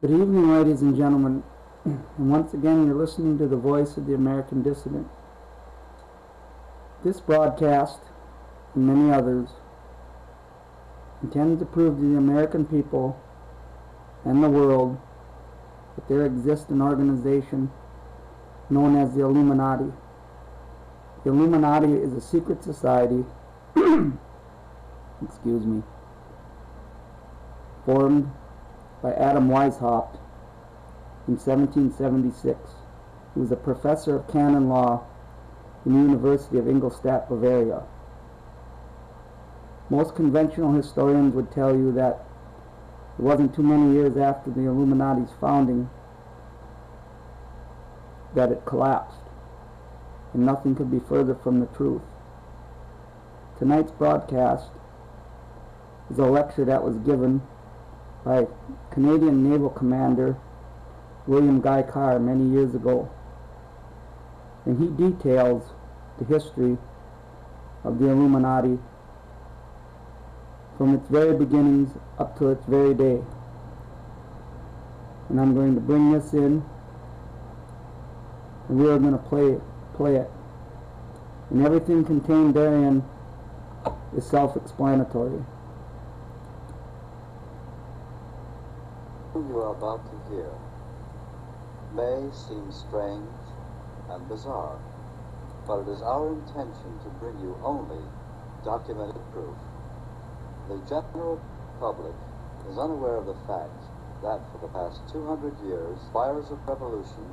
Good evening, ladies and gentlemen, and once again you're listening to the voice of the American dissident. This broadcast, and many others, intend to prove to the American people and the world that there exists an organization known as the Illuminati. The Illuminati is a secret society formed by Adam Weishaupt in 1776. He was a professor of canon law in the University of Ingolstadt, Bavaria. Most conventional historians would tell you that it wasn't too many years after the Illuminati's founding that it collapsed, and nothing could be further from the truth. Tonight's broadcast is a lecture that was given by Canadian Naval Commander William Guy Carr many years ago, and he details the history of the Illuminati from its very beginnings up to its very day. And I'm going to bring this in, and we are going to play it, and everything contained therein is self-explanatory. What you are about to hear may seem strange and bizarre, but it is our intention to bring you only documented proof. The general public is unaware of the fact that for the past 200 years, fires of revolution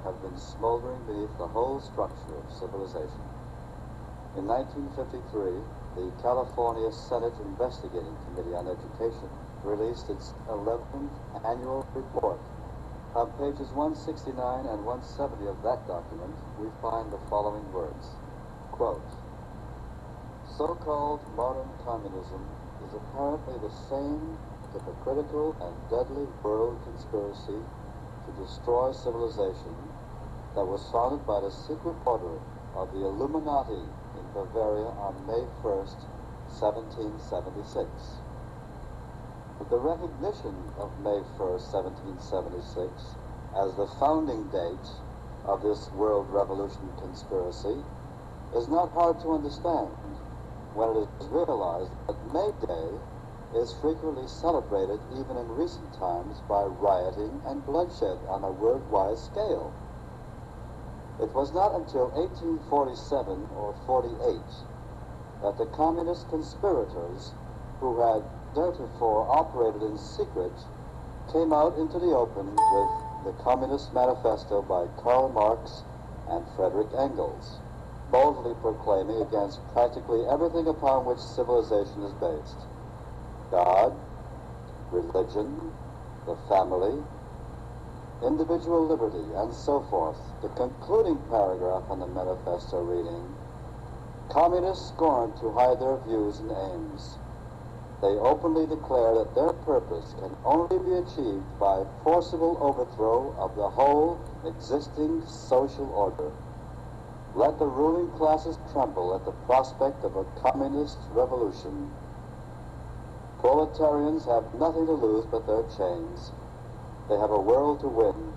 have been smoldering beneath the whole structure of civilization. In 1953, the California Senate Investigating Committee on Education released its 11th annual report. On pages 169 and 170 of that document, we find the following words, quote, "So-called modern communism is apparently the same hypocritical and deadly world conspiracy to destroy civilization that was founded by the secret order of the Illuminati in Bavaria on May 1st, 1776. But the recognition of May 1st, 1776 as the founding date of this world revolution conspiracy is not hard to understand when it is realized that May Day is frequently celebrated even in recent times by rioting and bloodshed on a worldwide scale. It was not until 1847 or 48 that the communist conspirators who had theretofore operated in secret came out into the open with the Communist Manifesto by Karl Marx and Frederick Engels, boldly proclaiming against practically everything upon which civilization is based: God, religion, the family, individual liberty, and so forth. The concluding paragraph on the manifesto reading, "Communists scorn to hide their views and aims. They openly declare that their purpose can only be achieved by forcible overthrow of the whole existing social order. Let the ruling classes tremble at the prospect of a communist revolution. Proletarians have nothing to lose but their chains. They have a world to win.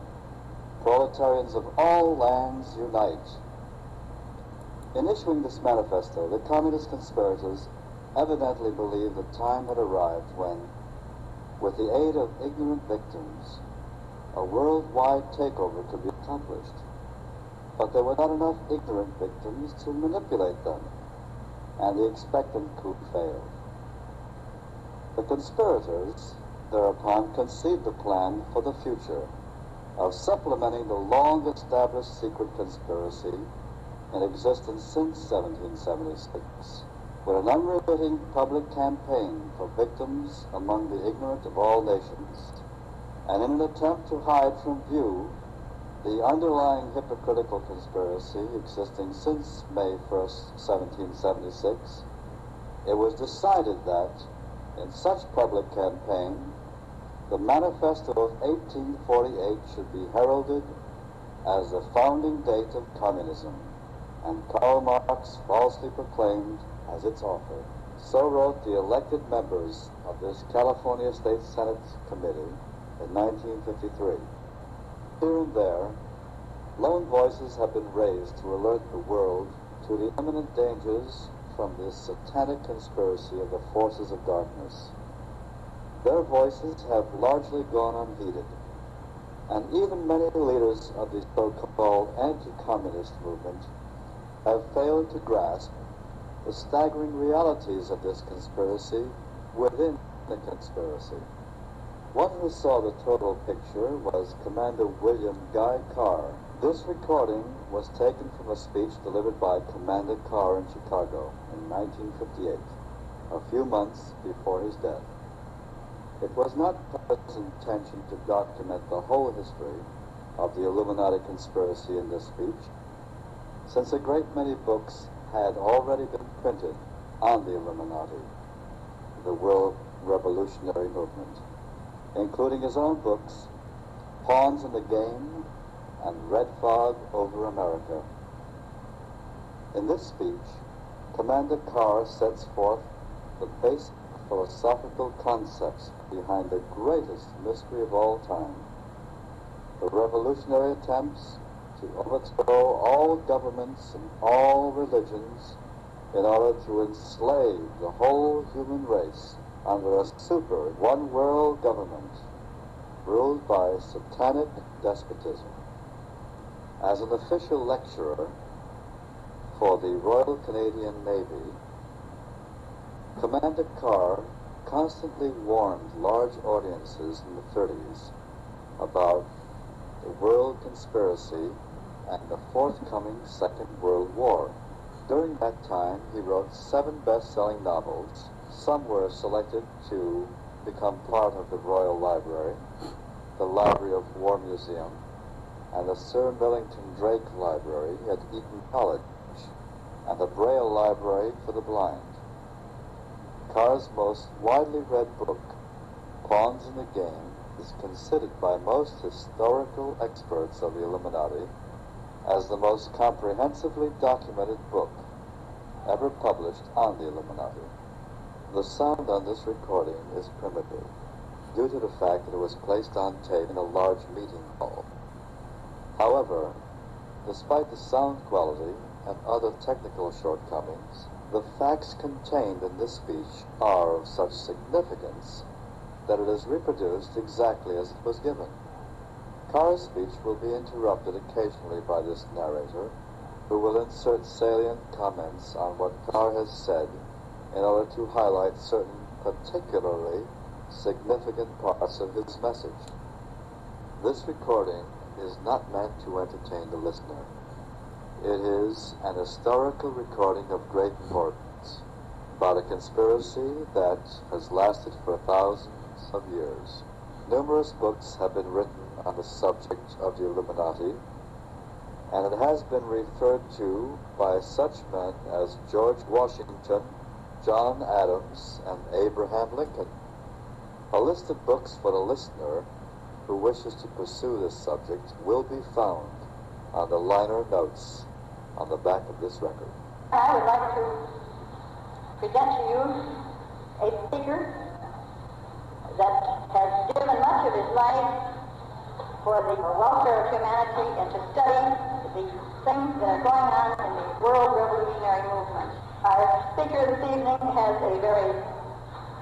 Proletarians of all lands unite." In issuing this manifesto, the communist conspirators evidently believed the time had arrived when, with the aid of ignorant victims, a worldwide takeover could be accomplished. But there were not enough ignorant victims to manipulate them, and the expectant coup failed. The conspirators thereupon conceived a plan for the future of supplementing the long-established secret conspiracy in existence since 1776 with an unremitting public campaign for victims among the ignorant of all nations, and in an attempt to hide from view the underlying hypocritical conspiracy existing since May 1st, 1776, it was decided that, in such public campaign, the Manifesto of 1848 should be heralded as the founding date of communism, and Karl Marx falsely proclaimed as its author. So wrote the elected members of this California State Senate Committee in 1953. Here and there, lone voices have been raised to alert the world to the imminent dangers from this satanic conspiracy of the forces of darkness. Their voices have largely gone unheeded, and even many leaders of the so-called anti-communist movement have failed to grasp the staggering realities of this conspiracy within the conspiracy. One who saw the total picture was Commander William Guy Carr. This recording was taken from a speech delivered by Commander Carr in Chicago in 1958, a few months before his death. It was not Carr's intention to document the whole history of the Illuminati conspiracy in this speech, since a great many books had already been printed on the Illuminati, the world revolutionary movement, including his own books, Pawns in the Game and Red Fog over America. In this speech, Commander Carr sets forth the basic philosophical concepts behind the greatest mystery of all time, the revolutionary attempts to overthrow all governments and all religions in order to enslave the whole human race under a super one-world government ruled by satanic despotism. As an official lecturer for the Royal Canadian Navy, Commander Carr constantly warned large audiences in the 30s about the world conspiracy and the forthcoming Second World War. During that time, he wrote 7 best-selling novels. Some were selected to become part of the Royal Library, the Library of War Museum, and the Sir Millington Drake Library at Eton College, and the Braille Library for the Blind. Carr's most widely read book, Pawns in the Game, is considered by most historical experts of the Illuminati as the most comprehensively documented book ever published on the Illuminati. The sound on this recording is primitive, due to the fact that it was placed on tape in a large meeting hall. However, despite the sound quality and other technical shortcomings, the facts contained in this speech are of such significance that it is reproduced exactly as it was given. Carr's speech will be interrupted occasionally by this narrator, who will insert salient comments on what Carr has said in order to highlight certain particularly significant parts of his message. This recording is not meant to entertain the listener. It is an historical recording of great importance about a conspiracy that has lasted for thousands of years. Numerous books have been written on the subject of the Illuminati, and it has been referred to by such men as George Washington, John Adams, and Abraham Lincoln. A list of books for the listener who wishes to pursue this subject will be found on the liner notes on the back of this record. I would like to present to you a speaker that has given much of his life for the welfare of humanity and to study the things that are going on in the world revolutionary movement. Our speaker this evening has a very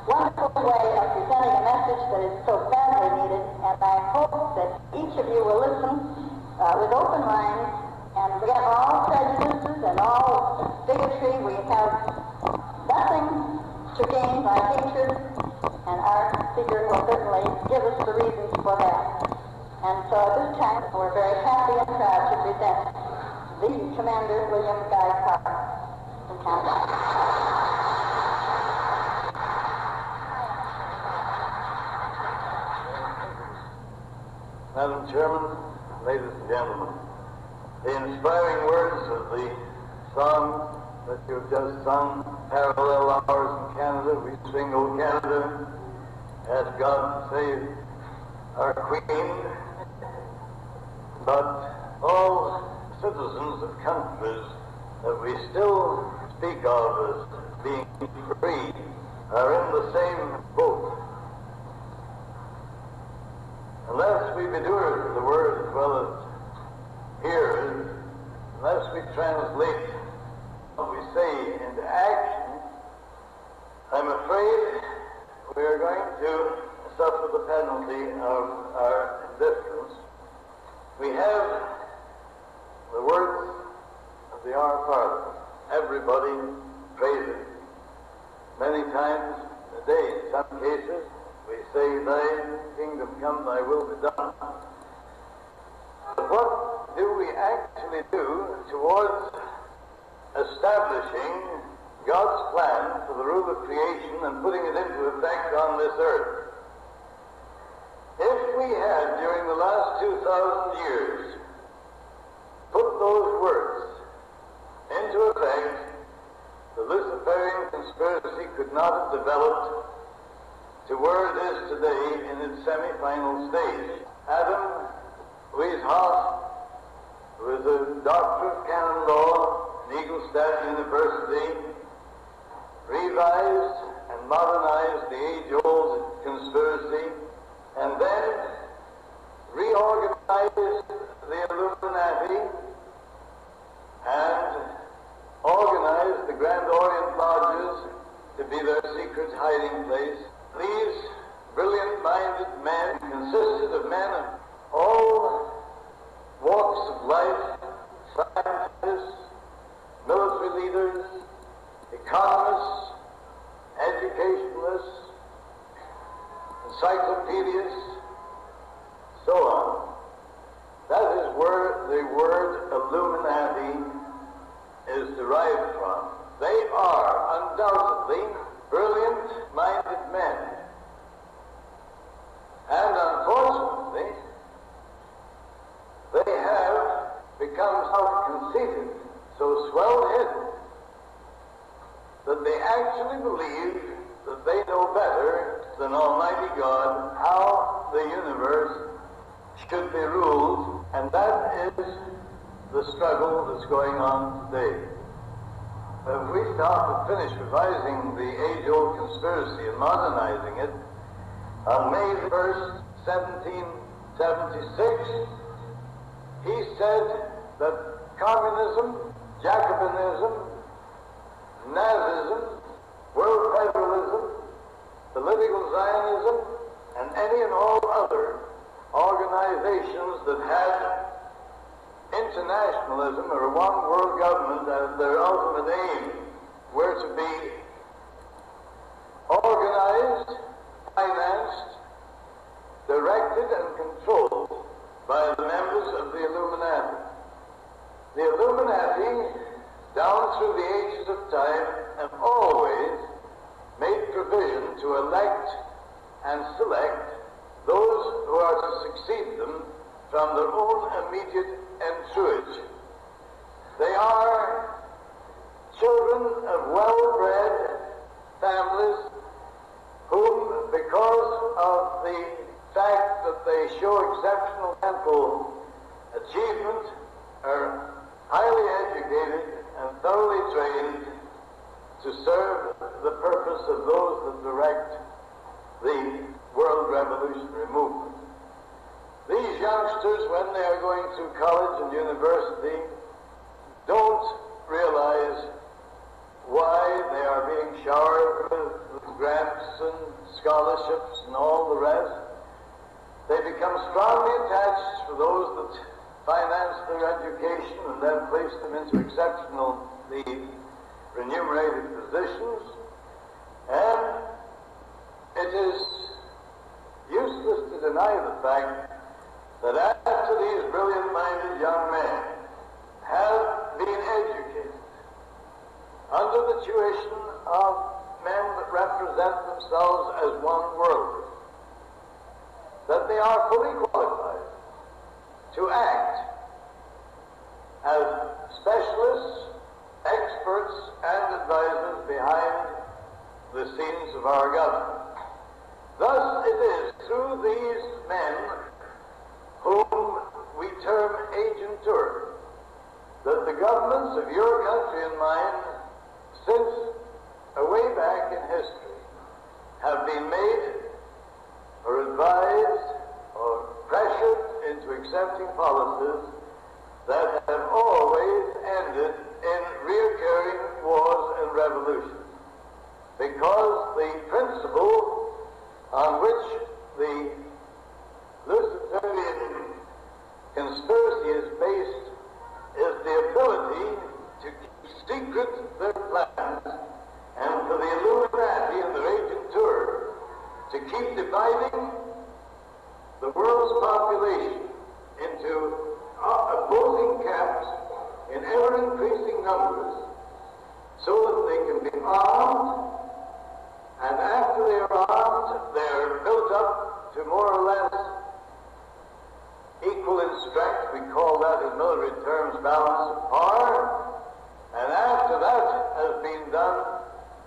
wonderful way of presenting a message that is so badly needed, and I hope that each of you will listen with open minds and forget all prejudices and all bigotry. We have nothing to gain by hatred, and our speaker will certainly give us the reasons for that. And so at this time, we're very happy and proud to present the Commander William Guy Carr from Canada. Madam Chairman, ladies and gentlemen, the inspiring words of the song that you've just sung, Parallel Hours in Canada, we sing, O Canada, as God save our Queen, but all citizens of countries that we still speak of as being free are in the same boat. unless we be doers of the word as well as hearers, unless we translate what we say into action, I'm afraid we are going to suffer the penalty of our indifference. We have the words of the Our Father. Everybody prays it. Many times a day, in some cases, we say, Thy kingdom come, Thy will be done. But what do we actually do towards establishing God's plan for the rule of creation and putting it into effect on this earth? If we had, during the last 2,000 years, put those words into effect, the Luciferian conspiracy could not have developed to where it is today in its semi-final stage. Adam Weishaupt, who is a doctor of canon law at Ingolstadt University, revised and modernized the age-old conspiracy, and then reorganized the Illuminati and organized the Grand Orient Lodges to be their secret hiding place. These brilliant-minded men consisted of men of all walks of life, scientists, military leaders, economists, educationalists, encyclopedists, so on. That is where the word Illuminati is derived from. They are undoubtedly brilliant-minded men. And unfortunately, they have become self-conceited, so swell-headed, that they actually believe that they know better than Almighty God how the universe should be ruled, and that is the struggle that's going on today. If we stop and finish revising the age-old conspiracy and modernizing it, on May 1st, 1776, he said that communism, Jacobinism, Nazism, world federalism, political Zionism, and any and all other organizations that had internationalism or one world government as their ultimate aim were to be organized, financed, directed, and controlled by the members of the Illuminati. The Illuminati, down through the ages of time, have always made provision to elect and select those who are to succeed them from their own immediate entourage. They are children of well-bred families whom, because of the fact that they show exceptional mental achievement, are highly educated and thoroughly trained to serve the purpose of those that direct the world revolutionary movement. These youngsters, when they are going through college and university, don't realize why they are being showered with grants and scholarships and all the rest. They become strongly attached to those that finance their education and then place them into exceptionally remunerated positions. And it is useless to deny the fact that after these brilliant-minded young men have been educated under the tuition of men that represent themselves as one-worlders, that they are fully qualified to act as specialists, experts, and advisors behind the scenes of our government. Thus it is through these men whom we term agenteurs that the governments of your country and mine, since way back in history, have been made or advised or pressured into accepting policies that have always ended in recurring wars and revolutions. Because the principle on which the Luciferian conspiracy is based is the ability to keep secret their plans, and for the Illuminati and their agent tour to keep dividing the world's population into opposing camps in ever-increasing numbers, so that they can be armed, and after they are armed, they are built up to more or less equal in strength. We call that in military terms balance of power. And after that has been done,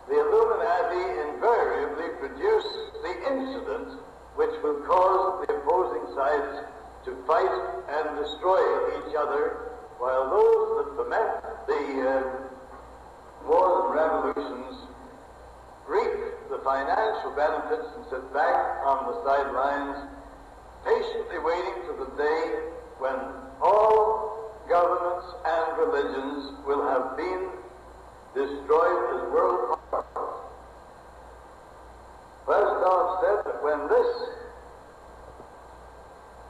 the Illuminati invariably produce the incident which will cause the opposing sides to fight and destroy each other, while those that foment the wars and revolutions reap the financial benefits and sit back on the sidelines, patiently waiting for the day when all governments and religions will have been destroyed as world powers. Westoff said that when this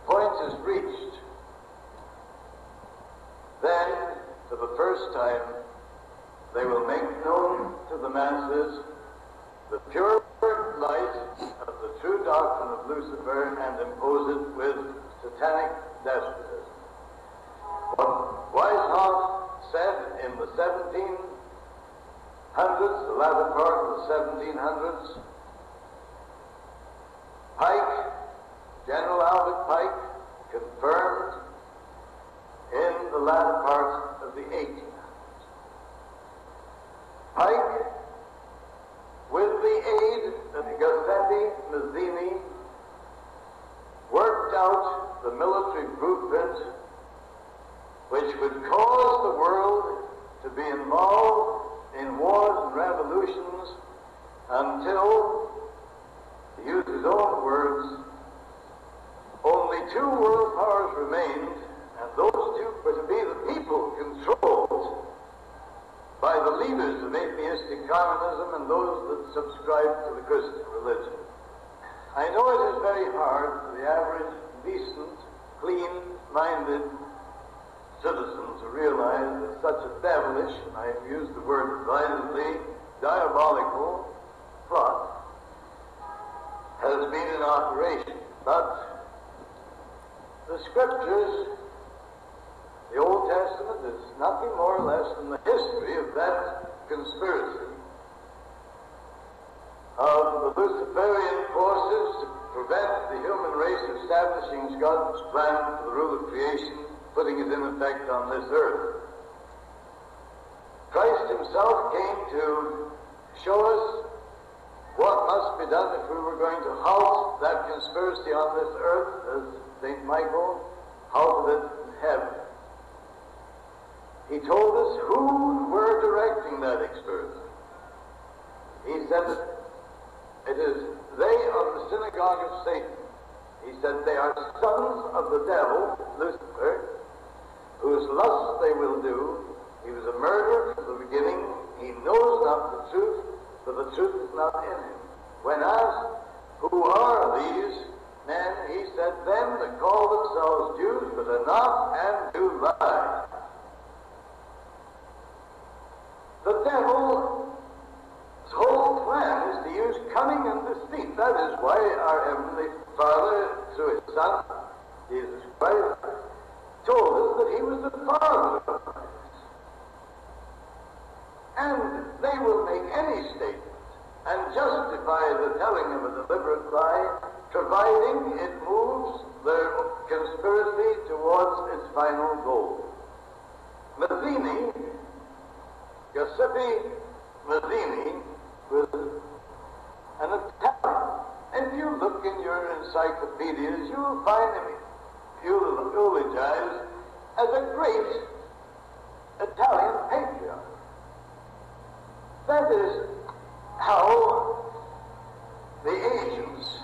point is reached, then, for the first time, they will make known to the masses the pure light of the true doctrine of Lucifer and impose it with satanic despotism. What Weishaupt said in the 1700s, the latter part of the 1700s, Pike, General Albert Pike, confirmed in the latter part of the 1800s. Pike, with the aid of Gassetti Mazzini, worked out the military blueprint which would cause the world to be involved in wars and revolutions until, to use his own words, only two world powers remained, and those two were to be the people controlled by the leaders of atheistic communism and those that subscribe to the Christian religion. I know it is very hard for the average, decent, clean-minded citizen to realize that such a devilish, and I have used the word advisedly, diabolical plot has been in operation. But the scriptures, the Old Testament, is nothing more or less than the history of that conspiracy of the Luciferian forces to prevent the human race establishing God's plan for the rule of creation, putting it in effect on this earth. Christ himself came to show us what must be done if we were going to halt that conspiracy on this earth, as St. Michael halted it in heaven. He told us who were directing that conspiracy. He said that it is they of the synagogue of Satan. He said they are sons of the devil, Lucifer, whose lusts they will do. He was a murderer from the beginning. He knows not the truth, for the truth is not in him. When asked, who are these men, he said, them that call themselves Jews, but are not, and do lie. The devil's whole plan is to use cunning and deceit. That is why our Heavenly Father, through his Son, Jesus Christ, told us that he was the Father of lies. And they will make any statement and justify the telling of a deliberate lie, providing it moves their conspiracy towards its final goal. Mazzini, Giuseppe Mazzini, was an Italian. And if you look in your encyclopedias, you will find him eulogized as a great Italian patriot. That is how the agents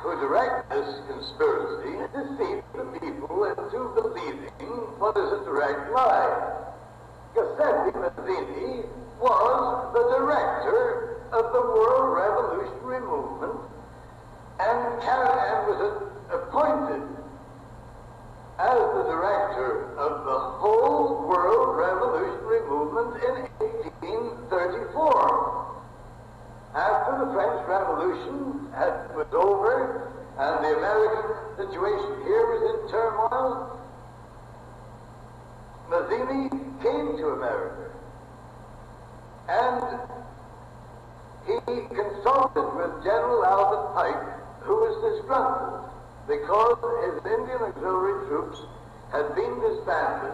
who direct this conspiracy deceived the people into believing what is a direct lie. Giuseppe Mazzini was the director of the World Revolutionary Movement and was appointed as the director of the whole World Revolutionary Movement in 1834. After the French Revolution was over and the American situation here was in turmoil, Mazzini came to America and he consulted with General Albert Pike, who was disgruntled because his Indian auxiliary troops had been disbanded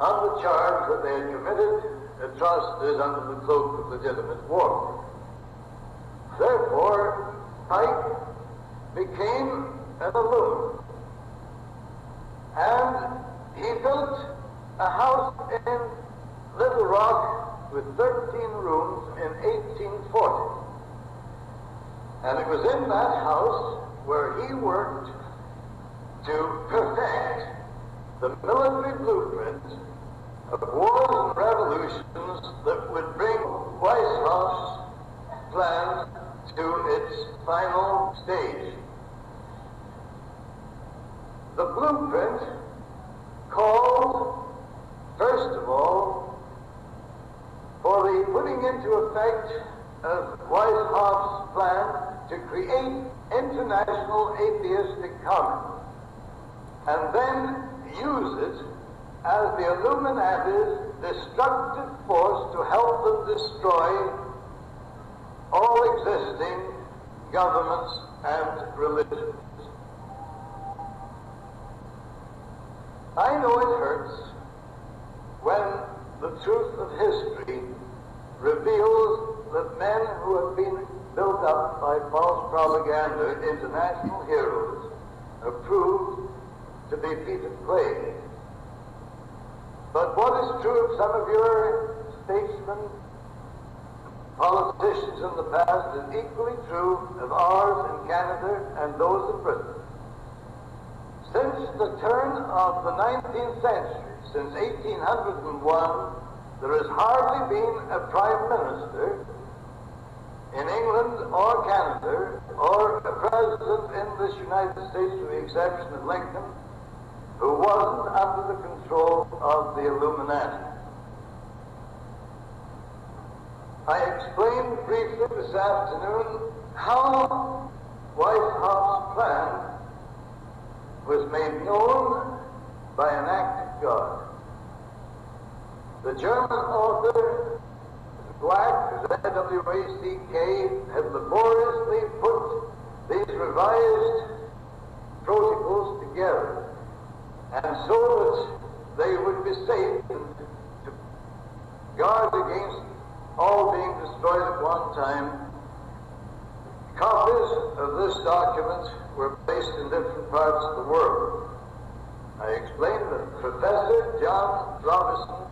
on the charge that they had committed atrocities under the cloak of legitimate war. Therefore, Pike became an alumni, and he built a house in Little Rock with 13 rooms in 1840. And it was in that house where he worked to perfect the military blueprint of wars and revolutions that would bring Weishoff's plan to its final stage. The blueprint called, first of all, for the putting into effect of Weishoff's plan to create international atheistic communism, and then use it as the Illuminati's destructive force to help them destroy all existing governments and religions. I know it hurts when the truth of history reveals that men who have been built up by false propaganda into national heroes are proved to be Peter Clay. But what is true of some of your statesmen, politicians in the past, is equally true of ours in Canada and those in Britain. Since the turn of the 19th century, since 1801, there has hardly been a prime minister in England or Canada, or a president in this United States, with the exception of Lincoln, who wasn't under the control of the Illuminati. I explained briefly this afternoon how Weishoff's plan was made known by an act of God. The German author Black, Z-W-A-C-K, had laboriously put these revised protocols together, and so that they would be safe to guard against all being destroyed at one time. Copies of this document were placed in different parts of the world. I explained that Professor John Robison,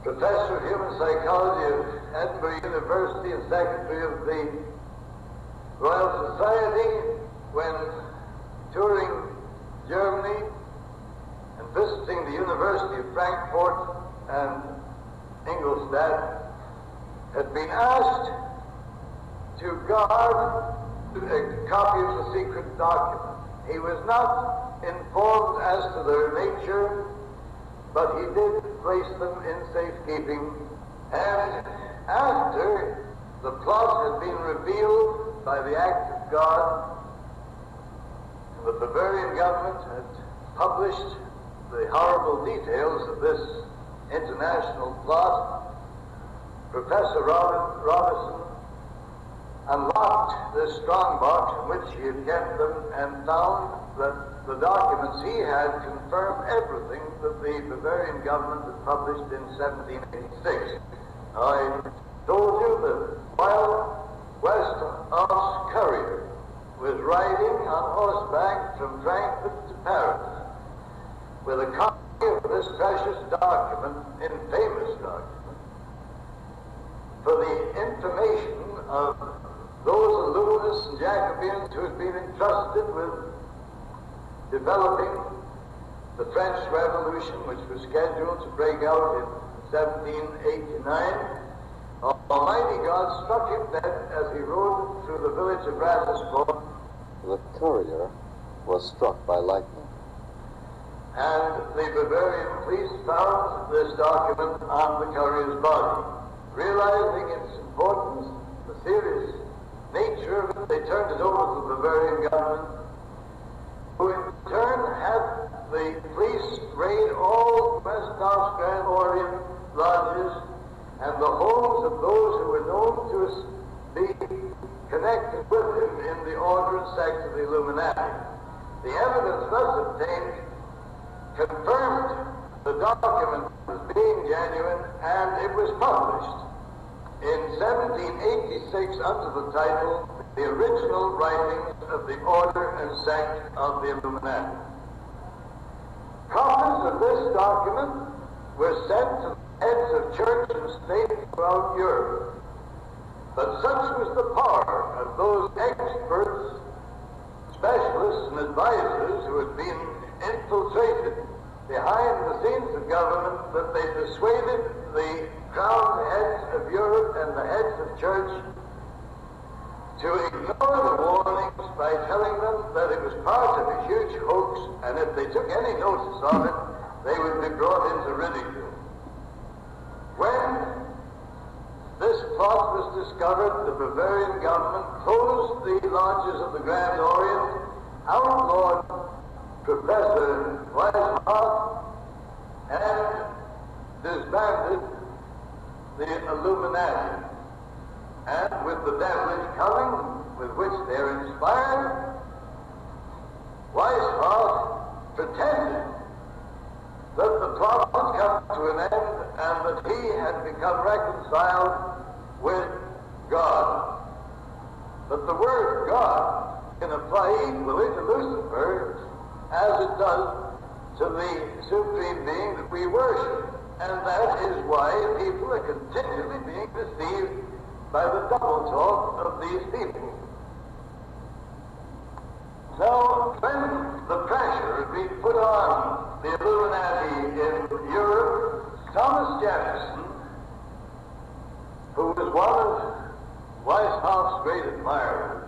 Professor of Human Psychology of Edinburgh University and Secretary of the Royal Society, when touring Germany and visiting the University of Frankfurt and Ingolstadt, had been asked to guard a copy of the secret document. He was not informed as to their nature, but he did place them in safekeeping. And after the plot had been revealed by the act of God, the Bavarian government had published the horrible details of this international plot, Professor Robison unlocked this strongbox in which he had kept them and found that the documents he had confirmed everything that the Bavarian government had published in 1786. I told you that while Weishoff's courier was riding on horseback from Frankfurt to Paris with a copy of this precious document, infamous document, for the information of those Calvinists and Jacobins who had been entrusted with developing the French Revolution, which was scheduled to break out in 1789, Almighty God struck him dead as he rode through the village of Ratisbon. The courier was struck by lightning. And the Bavarian police found this document on the courier's body. Realizing its importance, the serious nature of it, they turned it over to the Bavarian government, who in turn had the police raid all Westhoff's Grand Orient lodges and the homes of those who were known to be connected with him in the order and sect of the Illuminati. The evidence thus obtained confirmed the document as being genuine, and it was published in 1786 under the title The Original Writings of the Order and Sect of the Illuminati. Copies of this document were sent to the heads of church and state throughout Europe. But such was the power of those experts, specialists, and advisors who had been infiltrated behind the scenes of government that they persuaded the crowned heads of Europe and the heads of church to ignore the warnings by telling them that it was part of a huge hoax, and if they took any notice of it, they would be brought into ridicule. When this plot was discovered, the Bavarian government closed the lodges of the Grand Orient, outlawed Professor Weishaupt, and disbanded the Illuminati. And with the devilish cunning with which they are inspired, Weishaupt pretended that the plot had come to an end and that he had become reconciled with God. But the word God can apply equally to Lucifer as it does to the Supreme Being that we worship. And that is why people are continually being deceived by the double talk of these people. Now, when the pressure had been put on the Illuminati in Europe, Thomas Jefferson, who was one of Weishaupt's great admirers,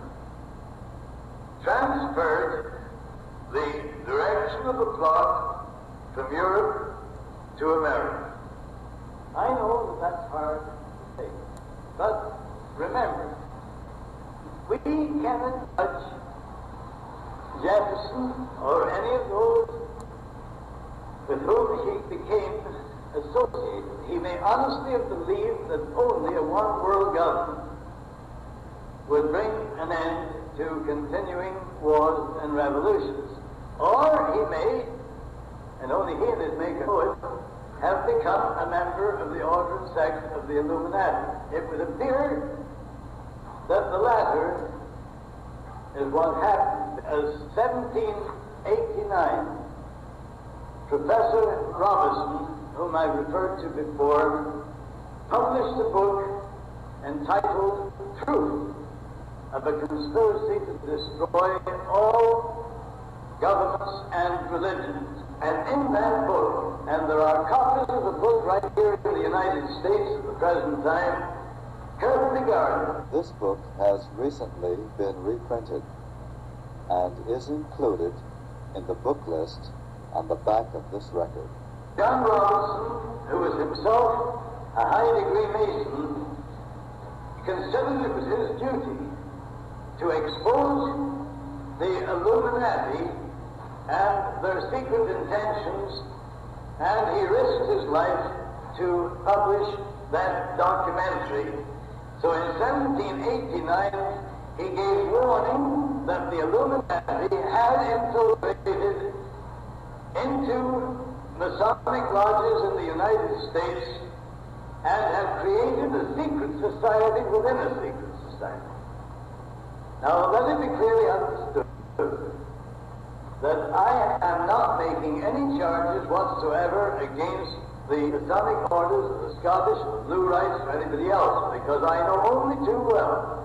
transferred the direction of the plot from Europe to America. I know that that's hard to say, but remember, we cannot judge Jefferson or any of those with whom he became associated. He may honestly have believed that only a one-world government would bring an end to continuing wars and revolutions. Or he may, and only he and his maker know it, have become a member of the order and sect of the Illuminati. It would appear that the latter is what happened. As 1789, Professor Robinson, whom I referred to before, published a book entitled Truth of a Conspiracy to Destroy All Governments and Religions. And in that book, and there are copies of the book right here in the United States at the present time, carefully guarded. This book has recently been reprinted and is included in the book list on the back of this record. John Robinson, who was himself a high-degree Mason, considered it was his duty to expose the Illuminati and their secret intentions, and he risked his life to publish that documentary. So in 1789, he gave warning that the Illuminati had infiltrated into Masonic lodges in the United States and had created a secret society within a secret society. Now, let it be clearly understood that I am not making any charges whatsoever against the Masonic orders of the Scottish, the Blue Rights, or anybody else, because I know only too well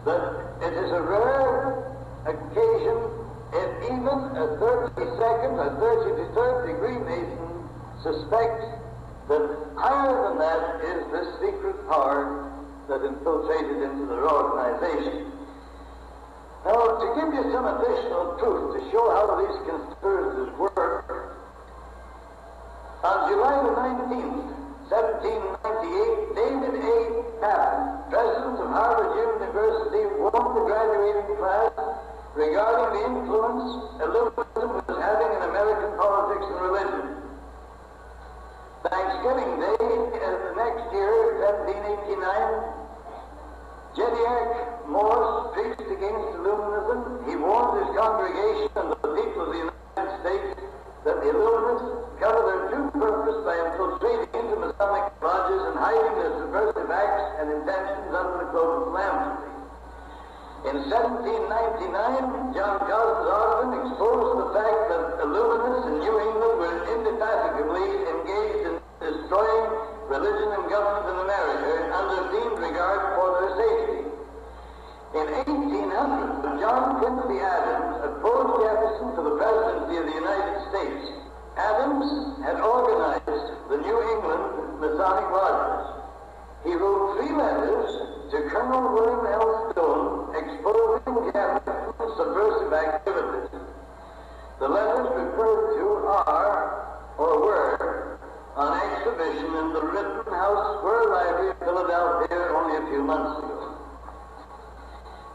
that it is a rare occasion if even a 32nd or 33rd degree Mason suspects that higher than that is this secret power that infiltrated into their organization. Now, to give you some additional proof to show how these conspiracies work, on July the 19th, 1798, David A. Carr, president of Harvard University, warned the graduating class regarding the influence Illuminism was having in American politics and religion. Thanksgiving Day the next year, 1789, Jedediah Morse preached against Illuminism. He warned his congregation and the people of the United States that the Illuminists cover their true purpose by infiltrating into Masonic lodges and hiding their subversive acts and intentions under the cloak of philanthropy. In 1799, John Cousins Austin exposed the fact that Illuminists in New England were indefatigably engaged in destroying religion and government in America under deemed regard for their safety. In 1800, John Quincy Adams opposed Jefferson to the presidency of the United States. Adams had organized the New England Masonic lodges. He wrote 3 letters to Colonel William L. Stone exposing Jefferson's subversive activities. The letters referred to are, or were, on exhibition in the Rittenhouse Square Library of Philadelphia only a few months ago.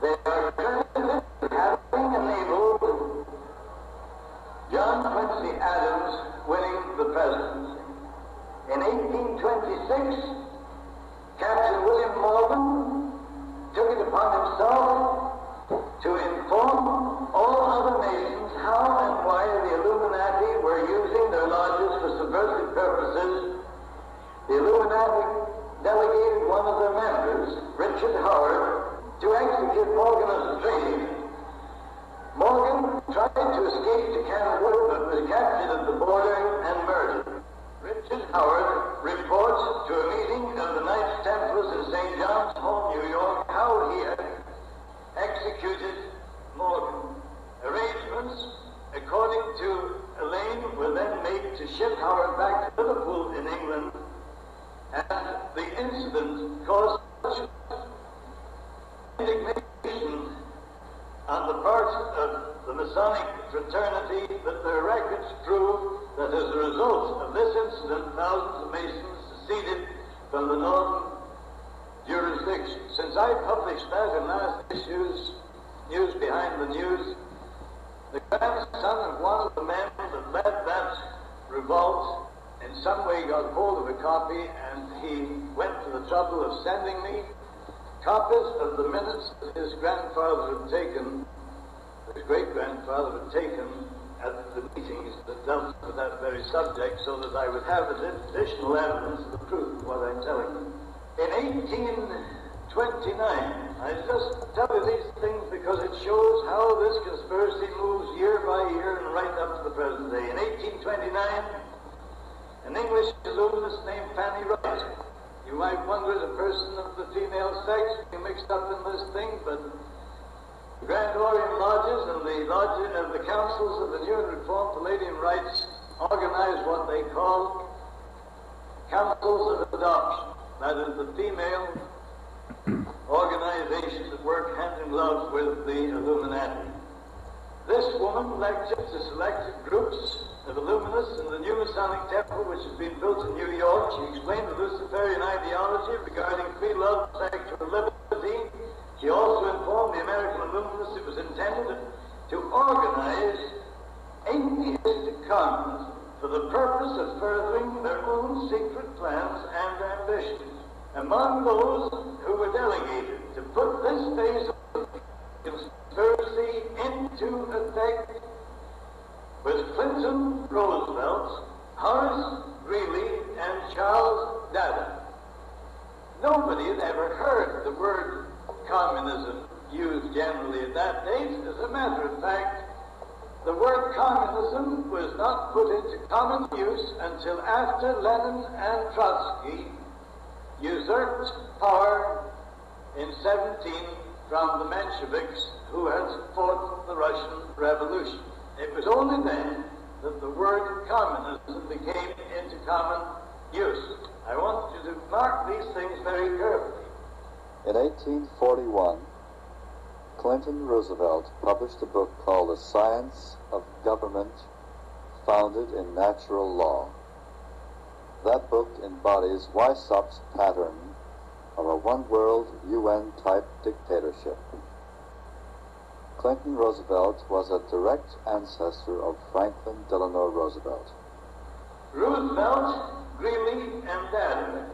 They are credited with having enabled John Quincy Adams winning the presidency. In 1826, Captain William Morgan took it upon himself to inform all other nations how and why the Illuminati were using their lodges for subversive purposes. The Illuminati delegated one of their members, Richard Howard, to execute Morgan as a traitor. Morgan tried to escape to Canada but was captured at the border and murdered. Richard Howard reports to a meeting of the Knights Templars in St. John's Hall, New York, how he had executed Morgan. Arrangements, according to Elaine, were then made to ship Howard back to Liverpool in England, and the incident caused such indignation on the part of the Masonic fraternity that their records prove that as a result of this incident, thousands of Masons seceded from the northern jurisdiction. Since I published that in last issue's News Behind the News, the grandson of one of the men that led that revolt in some way got hold of a copy, and he went to the trouble of sending me copies of the minutes that his grandfather had taken, his great-grandfather had taken at the meetings that dealt with that very subject, so that I would have additional evidence of the truth of what I'm telling you. In 1829, I just tell you these things because it shows how this conspiracy moves year by year and right up to the present day. In 1829, an English Illuminist named Fanny Wright. You might wonder, as a person of the female sex being mixed up in this thing, but the Grand Orient Lodges and the councils of the New and Reformed Palladium Rites organize what they call councils of adoption. That is the female organizations that work hand in glove with the Illuminati. This woman lectured to selected groups of Illuminists in the new Masonic temple which has been built in New York. She explained the Luciferian ideology regarding free love, sexual liberty. She also informed the American Illuminists it was intended to organize atheistic communism for the purpose of furthering their own secret plans and ambitions. Among those who were delegated to put this phase of conspiracy into effect was Clinton Roosevelt, Horace Greeley, and Charles Dada. Nobody had ever heard the word communism used generally at that date. As a matter of fact, the word communism was not put into common use until after Lenin and Trotsky usurped power in 1917 from the Mensheviks who had fought the Russian Revolution. It was only then that the word communism became into common use. I want you to mark these things very carefully. In 1841, Clinton Roosevelt published a book called The Science of Government Founded in Natural Law. That book embodies Weissaup's pattern of a one-world UN-type dictatorship. Clinton Roosevelt was a direct ancestor of Franklin Delano Roosevelt. Roosevelt, Greeley, and Danner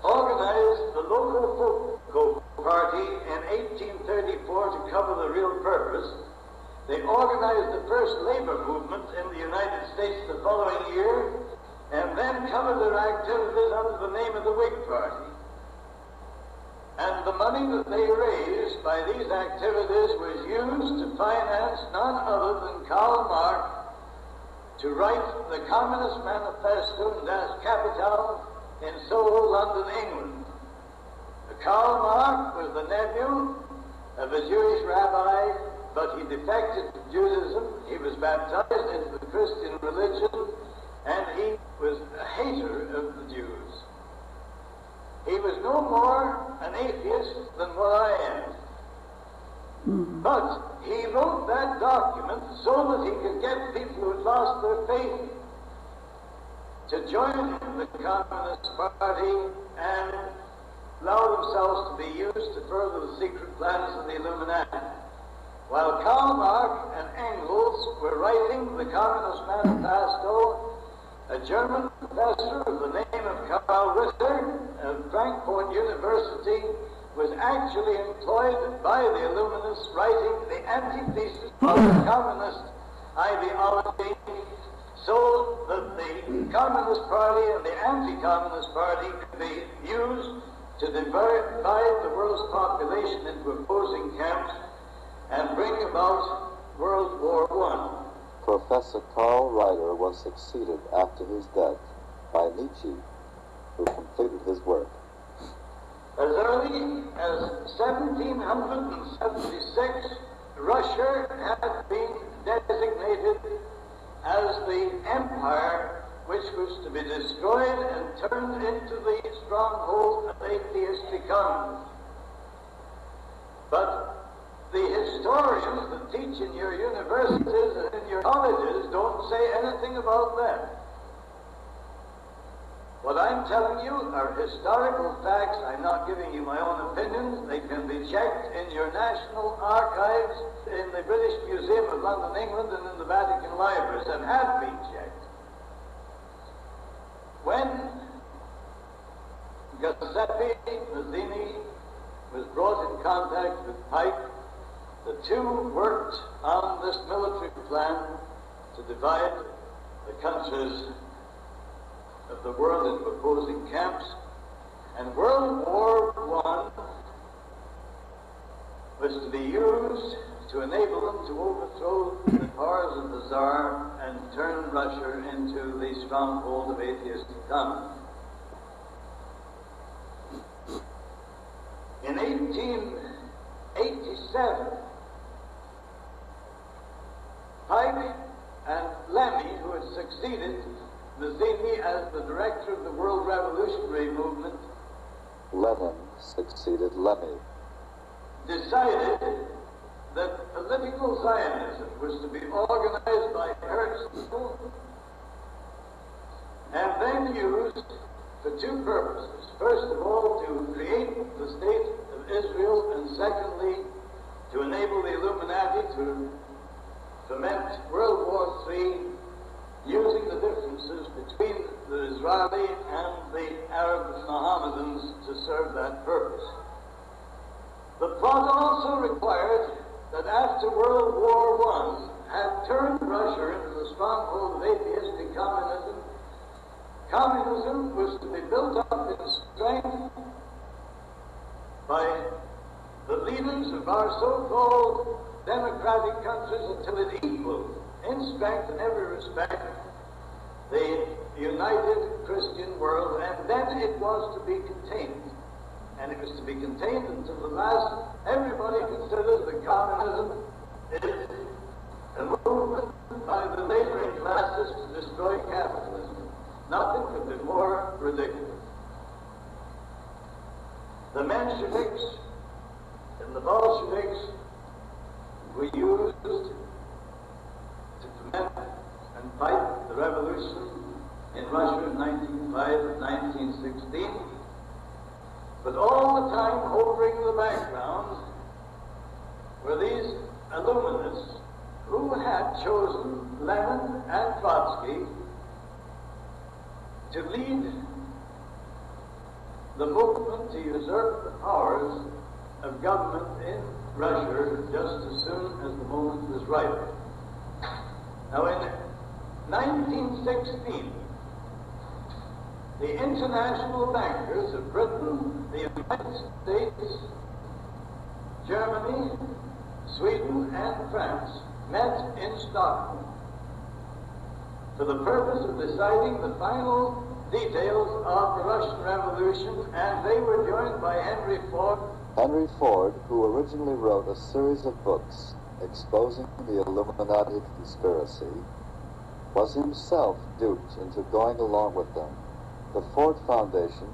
organized the local Folk Party in 1834 to cover the real purpose. They organized the first labor movement in the United States the following year, and then covered their activities under the name of the Whig Party. And the money that they raised by these activities was used to finance none other than Karl Marx to write the Communist Manifesto and Das Kapital in Soho, London, England. Karl Marx was the nephew of a Jewish rabbi, but he defected to Judaism. He was baptized into the Christian religion, and he was a hater of the Jews. He was no more an atheist than what I am. But he wrote that document so that he could get people who had lost their faith to join the Communist Party and allow themselves to be used to further the secret plans of the Illuminati. While Karl Marx and Engels were writing the Communist Manifesto, a German professor of the name of Carl Ritter of Frankfurt University was actually employed by the Illuminists writing the antithesis of the communist ideology, so that the Communist Party and the Anti-Communist Party could be used to divide the world's population into opposing camps and bring about World War I. Professor Carl Ritter was succeeded after his death by Nietzsche, who completed his work. As early as 1776, Russia had been designated as the empire which was to be destroyed and turned into the stronghold of atheistic communism. But the historians that teach in your universities and in your colleges don't say anything about that. What I'm telling you are historical facts. I'm not giving you my own opinions. They can be checked in your national archives, in the British Museum of London, England, and in the Vatican libraries, and have been checked. When Giuseppe Mazzini was brought in contact with Pike, the two worked on this military plan to divide the countries of the world into opposing camps, and World War I was to be used to enable them to overthrow the powers of the Tsar and turn Russia into the stronghold of atheistic communism. In 1887, Pike and Lemmy, who had succeeded Mazzini as the director of the World Revolutionary Movement, Lenin succeeded Lemmy. decided that political Zionism was to be organized by Herzl and then used for two purposes. First of all, to create the state of Israel, and secondly, to enable the Illuminati to foment World War III using the differences between the Israeli and the Arab Mohammedans to serve that purpose. The plot also required that after World War I had turned Russia into the stronghold of atheistic communism, communism was to be built up in strength by the leaders of our so-called democratic countries until it equaled in strength in every respect the united Christian world, and then it was to be contained. and it was to be contained until the last. Everybody considered that communism is a movement by the laboring classes to destroy capitalism. Nothing could be more ridiculous. The Mensheviks and the Bolsheviks were used to foment and fight the revolution in Russia in 1905 and 1916. But all the time, hovering in the background, were these illuminists who had chosen Lenin and Trotsky to lead the movement to usurp the powers of government in Russia just as soon as the moment was ripe. Now, in 1916, the international bankers of Britain, the United States, Germany, Sweden, and France met in Stockholm for the purpose of deciding the final details of the Russian Revolution, and they were joined by Henry Ford. Henry Ford, who originally wrote a series of books exposing the Illuminati conspiracy, was himself duped into going along with them. The Ford Foundation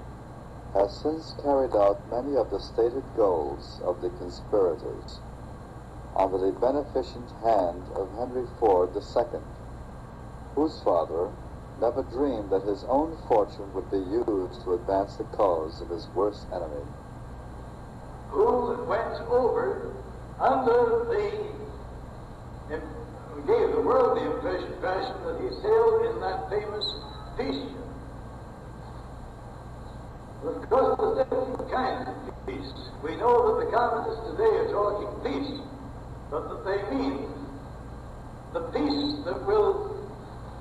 has since carried out many of the stated goals of the conspirators under the beneficent hand of Henry Ford II, whose father never dreamed that his own fortune would be used to advance the cause of his worst enemy. Who went over under gave the world the impression that he sailed in that famous peace ship. Of course, there's different kinds of peace. We know that the communists today are talking peace, but that they mean the peace that will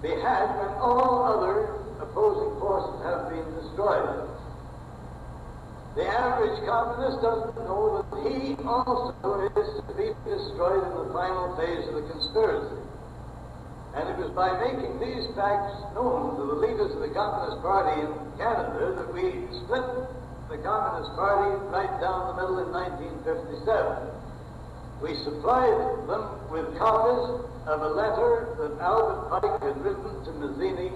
be had when all other opposing forces have been destroyed. The average communist doesn't know that he also is to be destroyed in the final phase of the conspiracy. And it was by making these facts known to the leaders of the Communist Party in Canada that we split the Communist Party right down the middle in 1957. We supplied them with copies of a letter that Albert Pike had written to Mazzini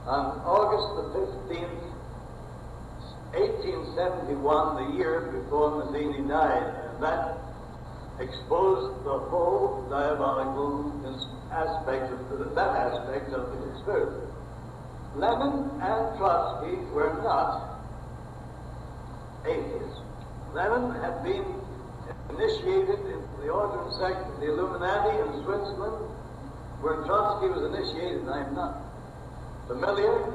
on August the 15th, 1871, the year before Mazzini died, and that exposed the whole diabolical aspect of the conspiracy. Lenin and Trotsky were not atheists. Lenin had been initiated into the order and sect of the Illuminati in Switzerland, where Trotsky was initiated. I'm not familiar,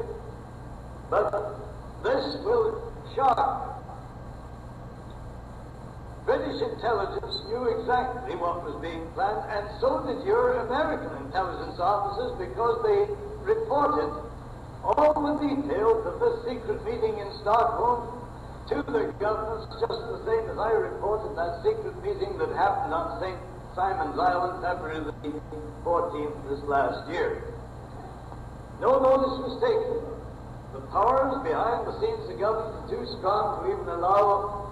but this will shock. British intelligence knew exactly what was being planned, and so did your American intelligence officers, because they reported all the details of this secret meeting in Stockholm to the governments, just the same as I reported that secret meeting that happened on St. Simon's Island, February the 14th this last year. No notice was taken. The powers behind the scenes of the government are too strong to even allow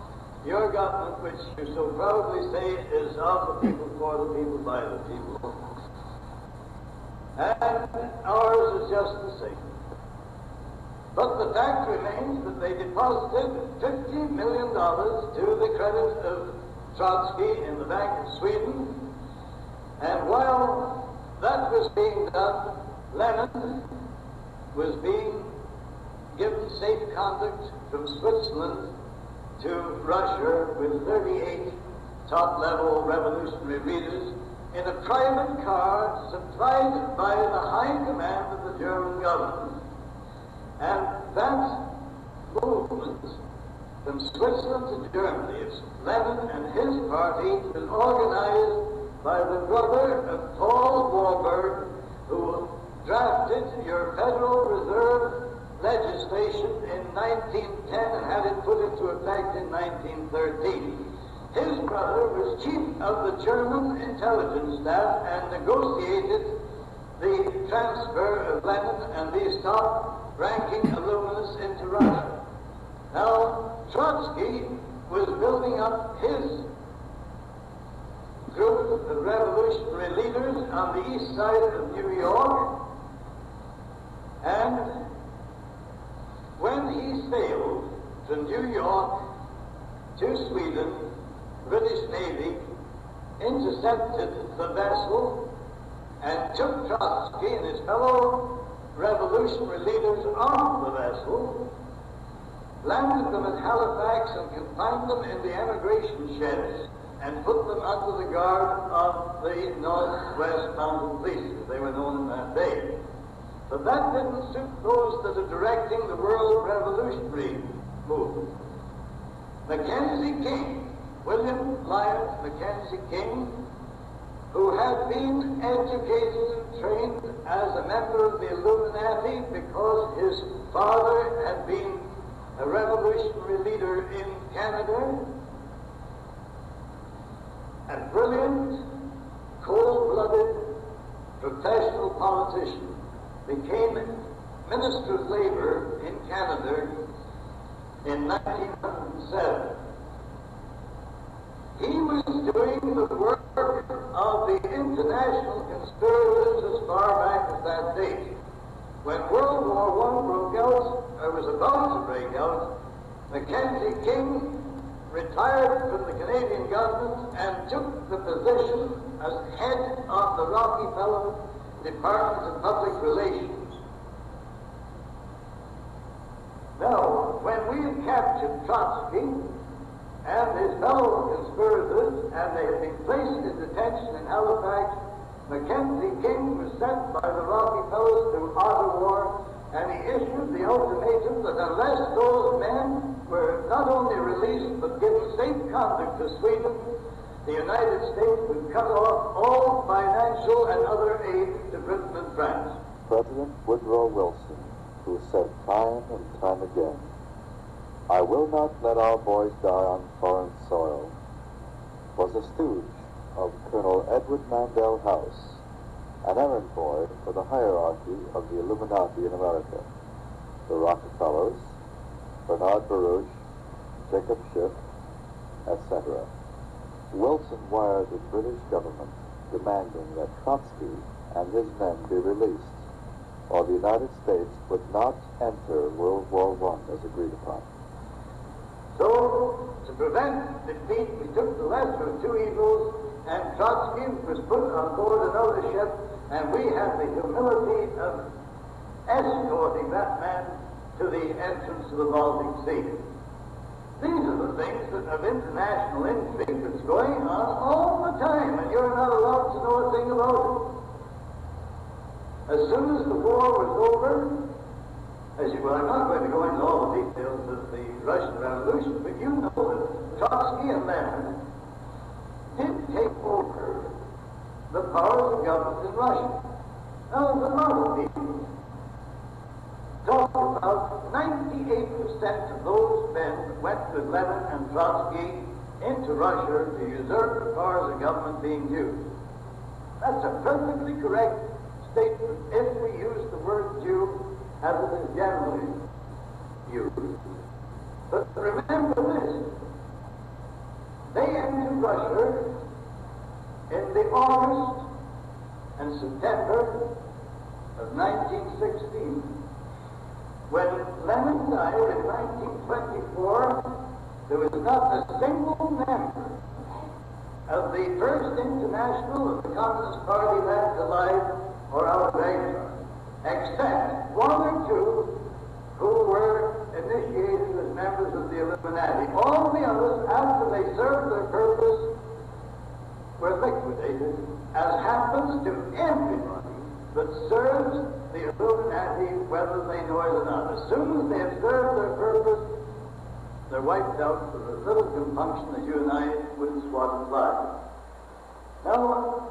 your government, which you so proudly say is of the people, for the people, by the people. And ours is just the same. But the fact remains that they deposited $50 million to the credit of Trotsky in the Bank of Sweden. And while that was being done, Lenin was being given safe conduct from Switzerland to Russia with 38 top-level revolutionary leaders in a private car supplied by the high command of the German government. And that movement from Switzerland to Germany, it's Lenin and his party, was organized by the brother of Paul Warburg, who drafted your Federal Reserve legislation in 1910 and had it put into effect in 1913. His brother was chief of the German intelligence staff and negotiated the transfer of Lenin and these top-ranking illuminists into Russia. Now, Trotsky was building up his group of revolutionary leaders on the east side of New York, and when he sailed from New York to Sweden, British Navy intercepted the vessel and took Trotsky and his fellow revolutionary leaders off the vessel, landed them at Halifax and confined them in the emigration sheds and put them under the guard of the Northwest Mounted Police, as they were known in that day. But that didn't suit those that are directing the world revolutionary movement. Mackenzie King, William Lyon Mackenzie King, who had been educated and trained as a member of the Illuminati because his father had been a revolutionary leader in Canada, a brilliant, cold-blooded, professional politician, became Minister of Labor in Canada in 1907. He was doing the work of the international conspirators as far back as that date. When World War I broke out, or was about to break out, Mackenzie King retired from the Canadian government and took the position as head of the Rockefeller Department of Public Relations. Now, when we had captured Trotsky and his fellow conspirators, and they had been placed in detention in Halifax, Mackenzie King was sent by the Rockefellers to Ottawa, and he issued the ultimatum that unless those men were not only released but given safe conduct to Sweden, the United States would cut off all financial and other aid to Britain and France. President Woodrow Wilson, who said time and time again, "I will not let our boys die on foreign soil," was a stooge of Colonel Edward Mandell House, an errand boy for the hierarchy of the Illuminati in America, the Rockefellers, Bernard Baruch, Jacob Schiff, etc. Wilson wired the British government demanding that Trotsky and his men be released, or the United States would not enter World War I as agreed upon. So, to prevent defeat, we took the lesser of two evils, and Trotsky was put on board another ship, and we had the humility of escorting that man to the entrance of the Baltic Sea. These are the things that of international intrigue that's going on all the time, and you're not allowed to know a thing about it. As soon as the war was over, well, I'm not going to go into all the details of the Russian Revolution, but you know that Trotsky and Lenin did take over the powers of government in Russia. Now, there's a lot of people talk about 98% of those men that went with Lenin and Trotsky into Russia to usurp the powers of government being Jews. That's a perfectly correct statement if we use the word Jew as it is generally used. But remember this, they entered Russia in the August and September of 1916. When Lenin died in 1924, there was not a single member of the First International of the Communist Party left alive or out of exile, except one or two who were initiated as members of the Illuminati. All the others, after they served their purpose, were liquidated, as happens to everybody that serves the Illuminati, whether they know it or not. As soon as they have served their purpose, they're wiped out with as little compunction as you and I wouldn't swat a fly. Now,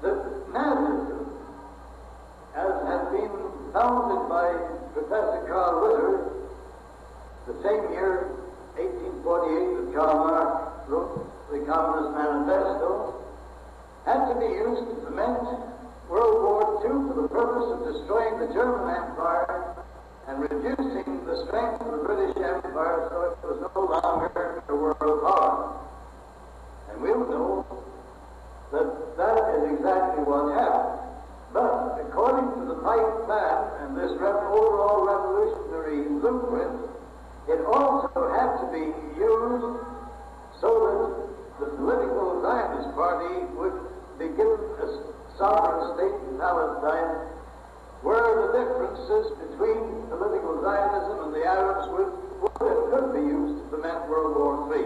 the Nazism, as had been founded by Professor Carl Ritter, the same year, 1848, that Karl Marx wrote the Communist Manifesto, had to be used to foment World War II for the purpose of destroying the German Empire and reducing the the strength of the British Empire, so it was no longer a world power. And we'll know that that is exactly what happened. But according to the Pike Plan and this overall revolutionary blueprint, it also had to be used so that the political Zionist party would be given a sovereign state in Palestine, where the differences between political Zionism and the Arabs would and could be used to prevent World War III.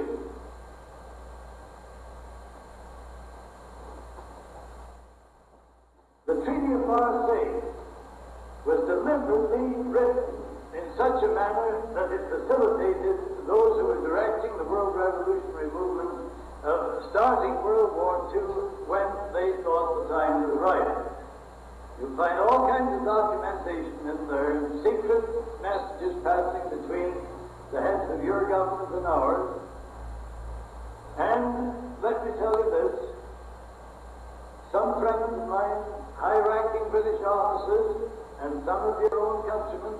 The Treaty of Marseille was deliberately written in such a manner that it facilitated those who were directing the world revolutionary movement starting World War II when they thought the time was right. You'll find all kinds of documentation in there, secret messages passing between the heads of your government and ours. And let me tell you this, some friends of mine, high-ranking British officers, and some of your own countrymen,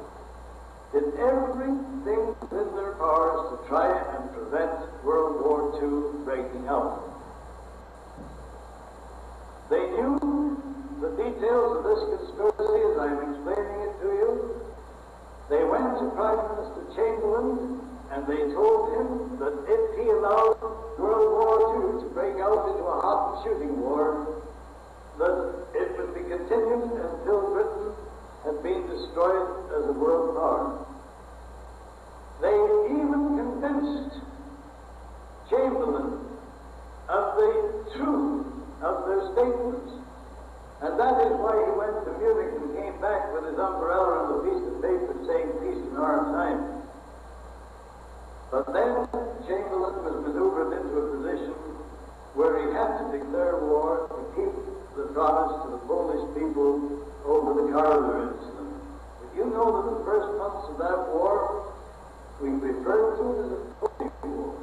did everything within their powers to try and prevent World War II breaking out. They knew the details of this conspiracy as I'm explaining it to you. They went to Prime Minister Chamberlain and they told him that if he allowed World War II to break out into a hot and shooting war, that it would be continued until Britain had been destroyed as a world power. They even convinced Chamberlain of the truth of their statements. And that is why he went to Munich and came back with his umbrella and a piece of paper saying peace in our time. But then Chamberlain was maneuvered into a position where he had to declare war to keep the promise to the Polish people over the Carr incident. But you know that the first months of that war, we referred to it as a Polish war.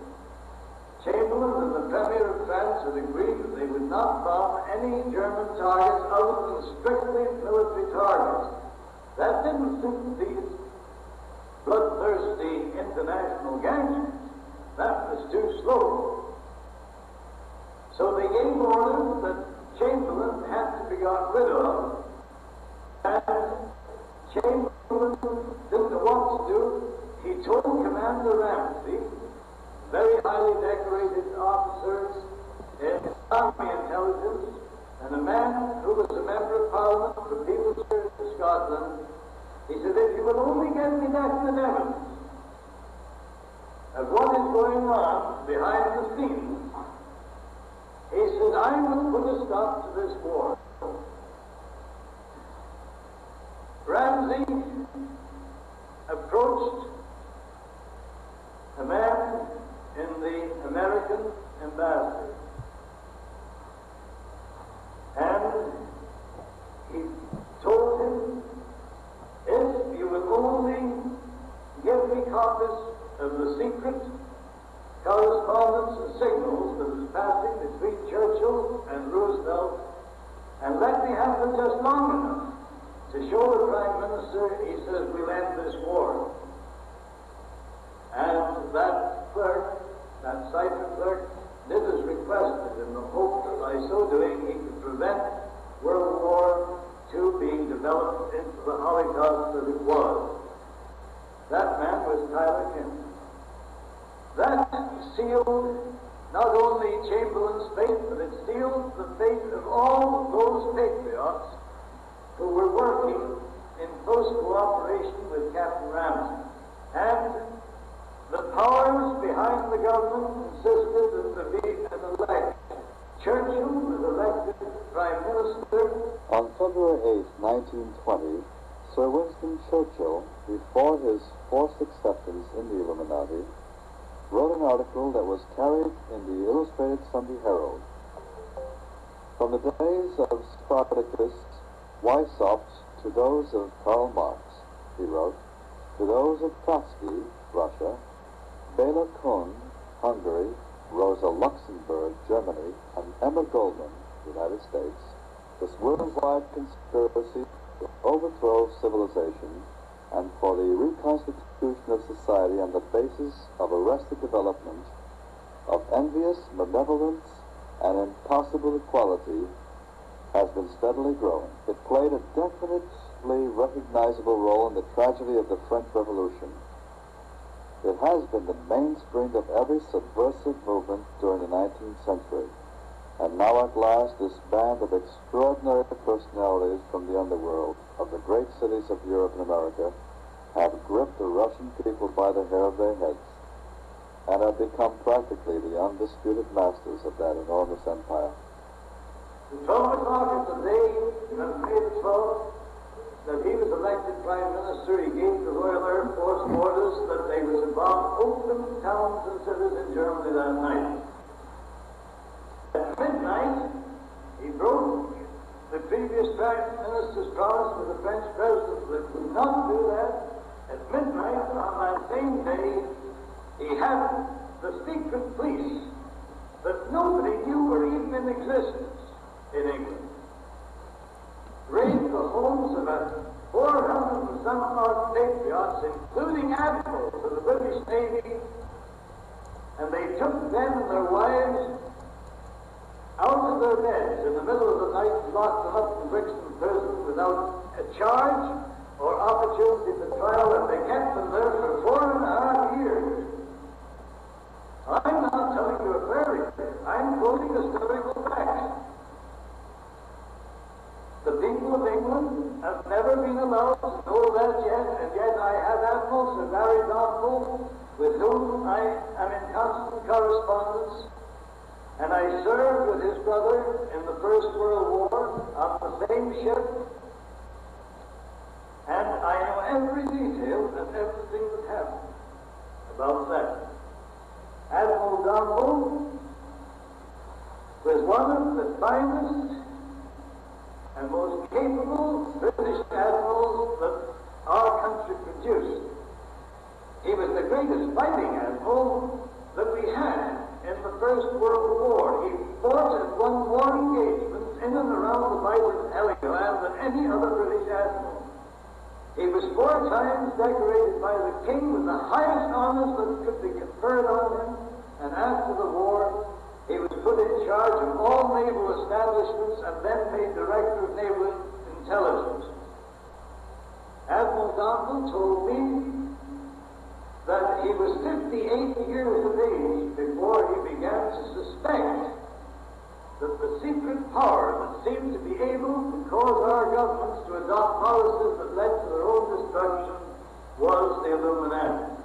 Chamberlain and the Premier of France had agreed that they would not bomb any German targets other than strictly military targets. That didn't suit these bloodthirsty international gangsters. That was too slow. So they gave orders that Chamberlain had to be got rid of, and Chamberlain didn't know what to do. He told Commander Ramsey, very highly decorated officers in army intelligence, and a man who was a member of Parliament for the People's Church of Scotland, he said, if you will only get me definite evidence of what is going on behind the scenes, he said, I will put a stop to this war. Ramsey approached a man in the American embassy, and he told him, if you will only give me copies of the secret correspondence and signals that was passing between Churchill and Roosevelt, and let me have them just long enough to show the Prime Minister, he says, we'll end this war. And that clerk, that cipher clerk, did as requested in the hope that by so doing he could prevent World War II being developed into the Holocaust that it was. That man was Tyler Kinsey. That sealed not only Chamberlain's fate, but it sealed the fate of all those patriots who were working in close cooperation with Captain Ramsey. And the powers behind the government insisted that there be an election. Churchill was elected Prime Minister. On February 8, 1920, Sir Winston Churchill, before his forced acceptance in the Illuminati, wrote an article that was carried in the Illustrated Sunday Herald. From the days of Spartacus, Weishaupt, to those of Karl Marx, he wrote, to those of Trotsky, Russia, Bela Kun, Hungary, Rosa Luxemburg, Germany, and Emma Goldman, United States, this worldwide conspiracy to overthrow civilization and for the reconstitution society on the basis of arrested development, of envious malevolence and impossible equality, has been steadily growing. It played a definitely recognizable role in the tragedy of the French Revolution. It has been the mainspring of every subversive movement during the 19th century. And now at last this band of extraordinary personalities from the underworld of the great cities of Europe and America have gripped the Russian people by the hair of their heads and have become practically the undisputed masters of that enormous empire. At 12 o'clock of the day of May the 12th, that he was elected Prime Minister, he gave the Royal Air Force orders that they were to bomb open towns and cities in Germany that night. At midnight, he broke the previous Prime Minister's promise to the French President that he would not do that. At midnight on that same day, he had the secret police that nobody knew were even in existence in England raid the homes of 400 and some odd patriots, including admirals of the British Navy, and they took them and their wives out of their beds in the middle of the night and locked them up in Brixton prison without a charge or opportunity for trial, and they kept them there for 4.5 years. I'm not telling you a fairy tale. I'm quoting historical facts. The people of England have never been allowed to know that yet, and yet I have Admiral Sir Barry Donald, with whom I am in constant correspondence, and I served with his brother in the First World War on the same ship, and I know every detail and everything that happened about that. Admiral Donald was one of the finest and most capable British admirals that our country produced. He was the greatest fighting admiral that we had in the First World War. He fought and won more engagements in and around the Bight of Heligoland than any other British admiral. He was 4 times decorated by the King with the highest honors that could be conferred on him, and after the war, he was put in charge of all naval establishments and then made Director of Naval Intelligence. Admiral Donald told me that he was 58 years of age before he began to suspect that the secret power that seemed to be able to cause our governments to adopt policies that led to their own destruction was the Illuminati.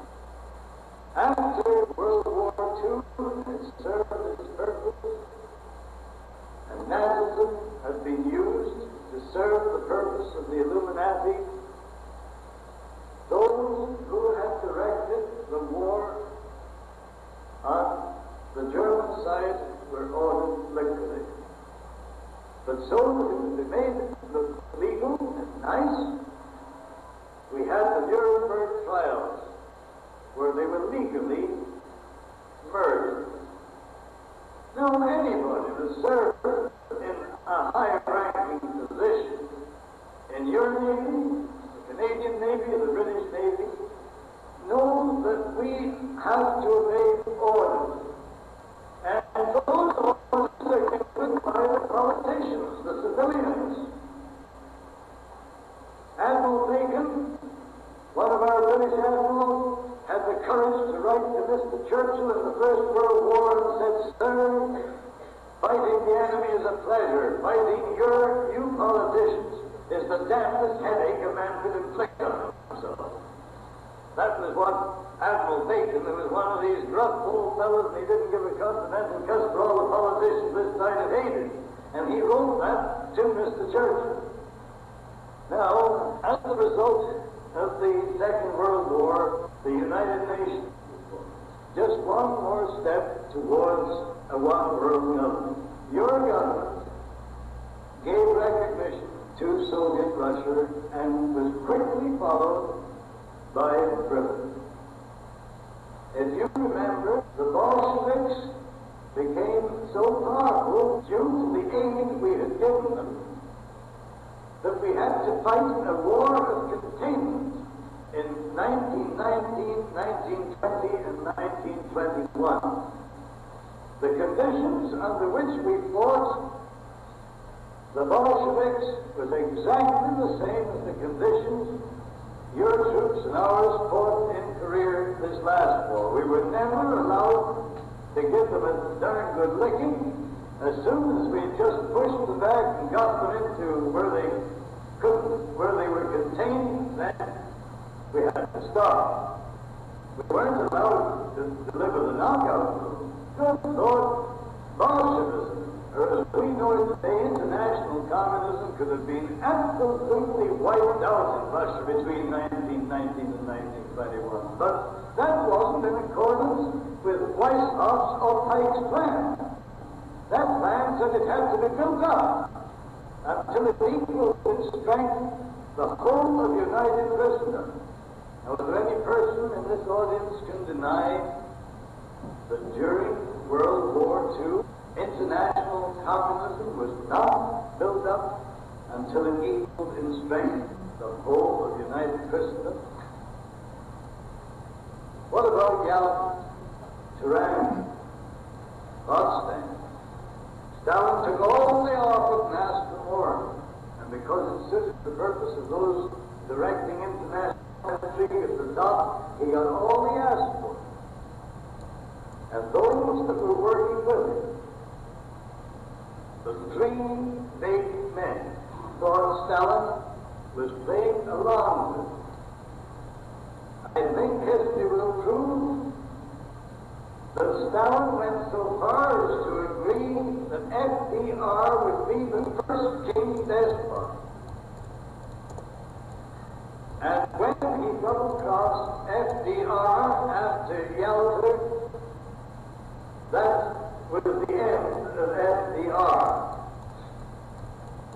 After World War II, it served its purpose, and Nazism has been used to serve the purpose of the Illuminati. Those who had directed the war on the German side were ordered liquidated. But so that it would be made look legal and nice, we had the Nuremberg trials, where they were legally murdered. Now, anybody who served in a high-ranking position in your Navy, the Canadian Navy, or the British Navy, knows that we have to obey orders. And those orders are given by the politicians, the civilians. Admiral Bacon, one of our British admirals, had the courage to write to Mr. Churchill in the First World War and said, "Sir, fighting the enemy is a pleasure. Fighting you politicians is the damnedest headache a man could inflict on himself." That was what Admiral Bacon, who was one of these gruff old fellows, and he didn't give a continental cuss for all the politicians this side had hated. And he wrote that to Mr. Churchill. Now, as a result of the Second World War, the United Nations, just one more step towards a one-world government. Your government gave recognition to Soviet Russia and was quickly followed by Britain. If you remember, the Bolsheviks became so powerful due to the aid we had given them that we had to fight a war of containment in 1919 1920 and 1921, the conditions under which we fought the Bolsheviks was exactly the same as the conditions your troops and ours fought in Korea this last war. We were never allowed to give them a darn good licking. As soon as we just pushed them back and got them into where they were contained, then we had to stop. We weren't allowed to deliver the knockout. Good Lord, Bolshevism, or as we know it today, international communism, could have been absolutely wiped out in Russia between 1919 and 1921. But that wasn't in accordance with Weishoff's or Pike's plan. That plan said it had to be built up until it equals in strength the whole of United Christendom. Now, is there any person in this audience can deny that during World War II, international communism was not built up until it equaled in strength the whole of United Christendom? What about Yalta, Tehran, Potsdam? Stalin took all they offered and asked for more. And because it suited the purpose of those directing international intrigue at the top, he got all he asked for. And those that were working with him, the three big men, thought Stalin was playing along with. I think history will prove that Stalin went so far as to agree that FDR would be the first king despot. And when he double-crossed FDR after Yalta, that was the end of FDR.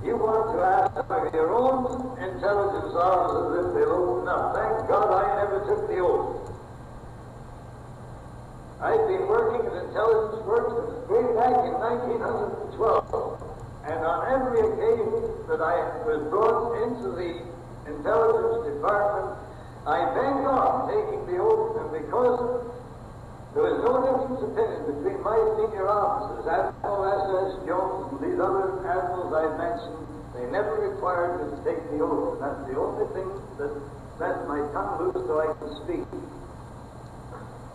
You want to ask your own intelligence officers if they'll open up. Thank God I never took the oath. I've been working at intelligence work since way back in 1912. And on every occasion that I was brought into the intelligence department, I begged off taking the oath, and because there was no difference of opinion between my senior officers, Admiral S.S. Jones and these other admirals I've mentioned, they never required me to take the oath. And that's the only thing that lets my tongue loose so I can speak.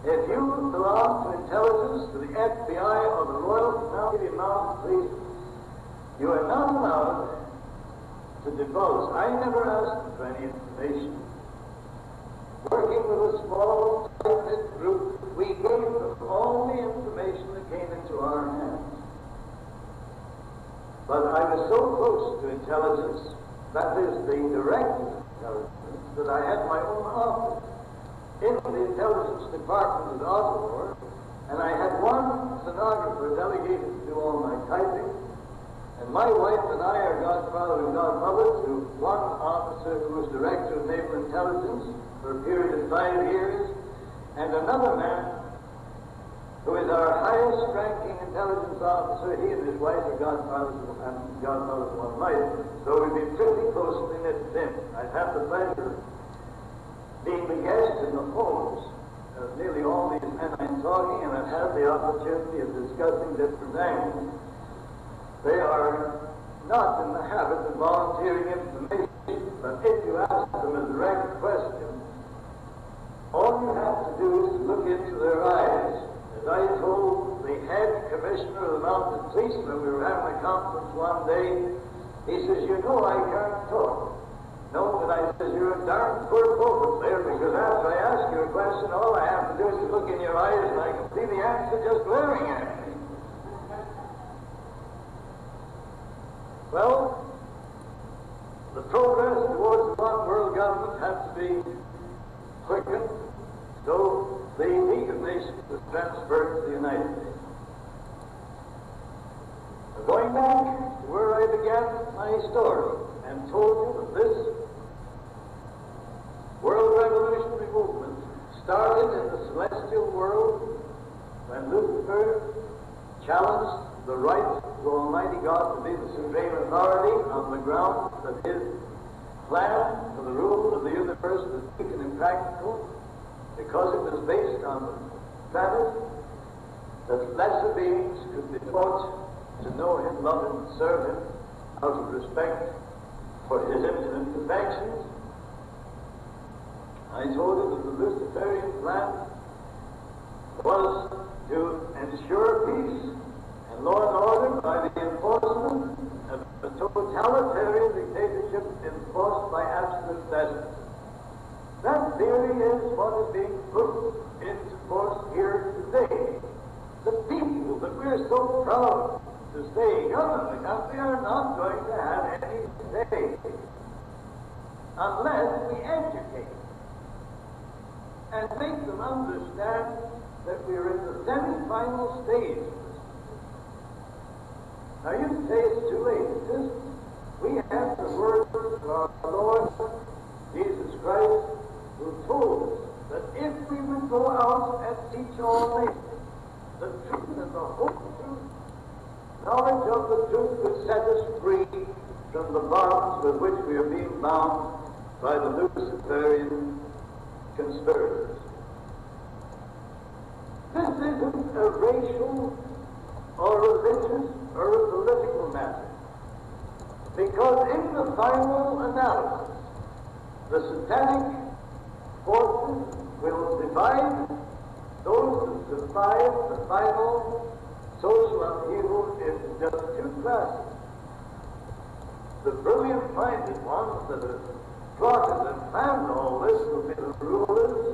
If you belong to intelligence, to the FBI or the Royal Mounted Police, you are not allowed to divulge. I never asked for any information. Working with a small, tight-knit group, we gave them all the information that came into our hands. But I was so close to intelligence, that is the direct intelligence, that I had my own office in the intelligence department at Ottawa, and I had one stenographer delegated to do all my typing, and my wife and I are godfather and godmother to one officer who was director of naval intelligence for a period of 5 years, and another man who is our highest ranking intelligence officer. He and his wife are godfathers and godmothers of one life, so we've been pretty closely knit with him. I've had the pleasure of being the guest in the homes of nearly all these men I'm talking, and I've had the opportunity of discussing different angles. They are not in the habit of volunteering information, but if you ask them a direct question, all you have to do is to look into their eyes. As I told the head commissioner of the mounted police when we were having a conference one day, he says, "You know I can't talk." "No," but I says, "You're a darn poor poker player, because after I ask you a question, all I have to do is to look in your eyes and I can see the answer just glaring at me." Well, the progress towards the one world government had to be quickened, so the League of Nations was transferred to the United States. Going back to where I began my story and told you that this world revolutionary movement started in the celestial world when Lucifer challenged the right to Almighty God to be the supreme authority on the ground that his plan for the rule of the universe was weak and impractical, because it was based on the premise that lesser beings could be taught to know him, love him, and serve him out of respect for his infinite perfections. I told him that the Luciferian plan was to ensure peace and law and order by the enforcement of a totalitarian dictatorship enforced by absolute despotism. That theory is what is being put into force here today. The people that we're so proud to say govern the country are not going to have any say unless we educate and make them understand that we're in the semi-final stage. Now you say it's too late. We have the words of our Lord Jesus Christ, who told us that if we would go out and teach all nations the truth and the whole truth, knowledge of the truth would set us free from the bonds with which we are being bound by the Luciferian conspirators. This isn't a racial or religious or a political matter, because in the final analysis, the satanic forces will divide those who survive the final social upheaval into just two classes. The brilliant-minded ones that have plotted and planned all this will be the rulers,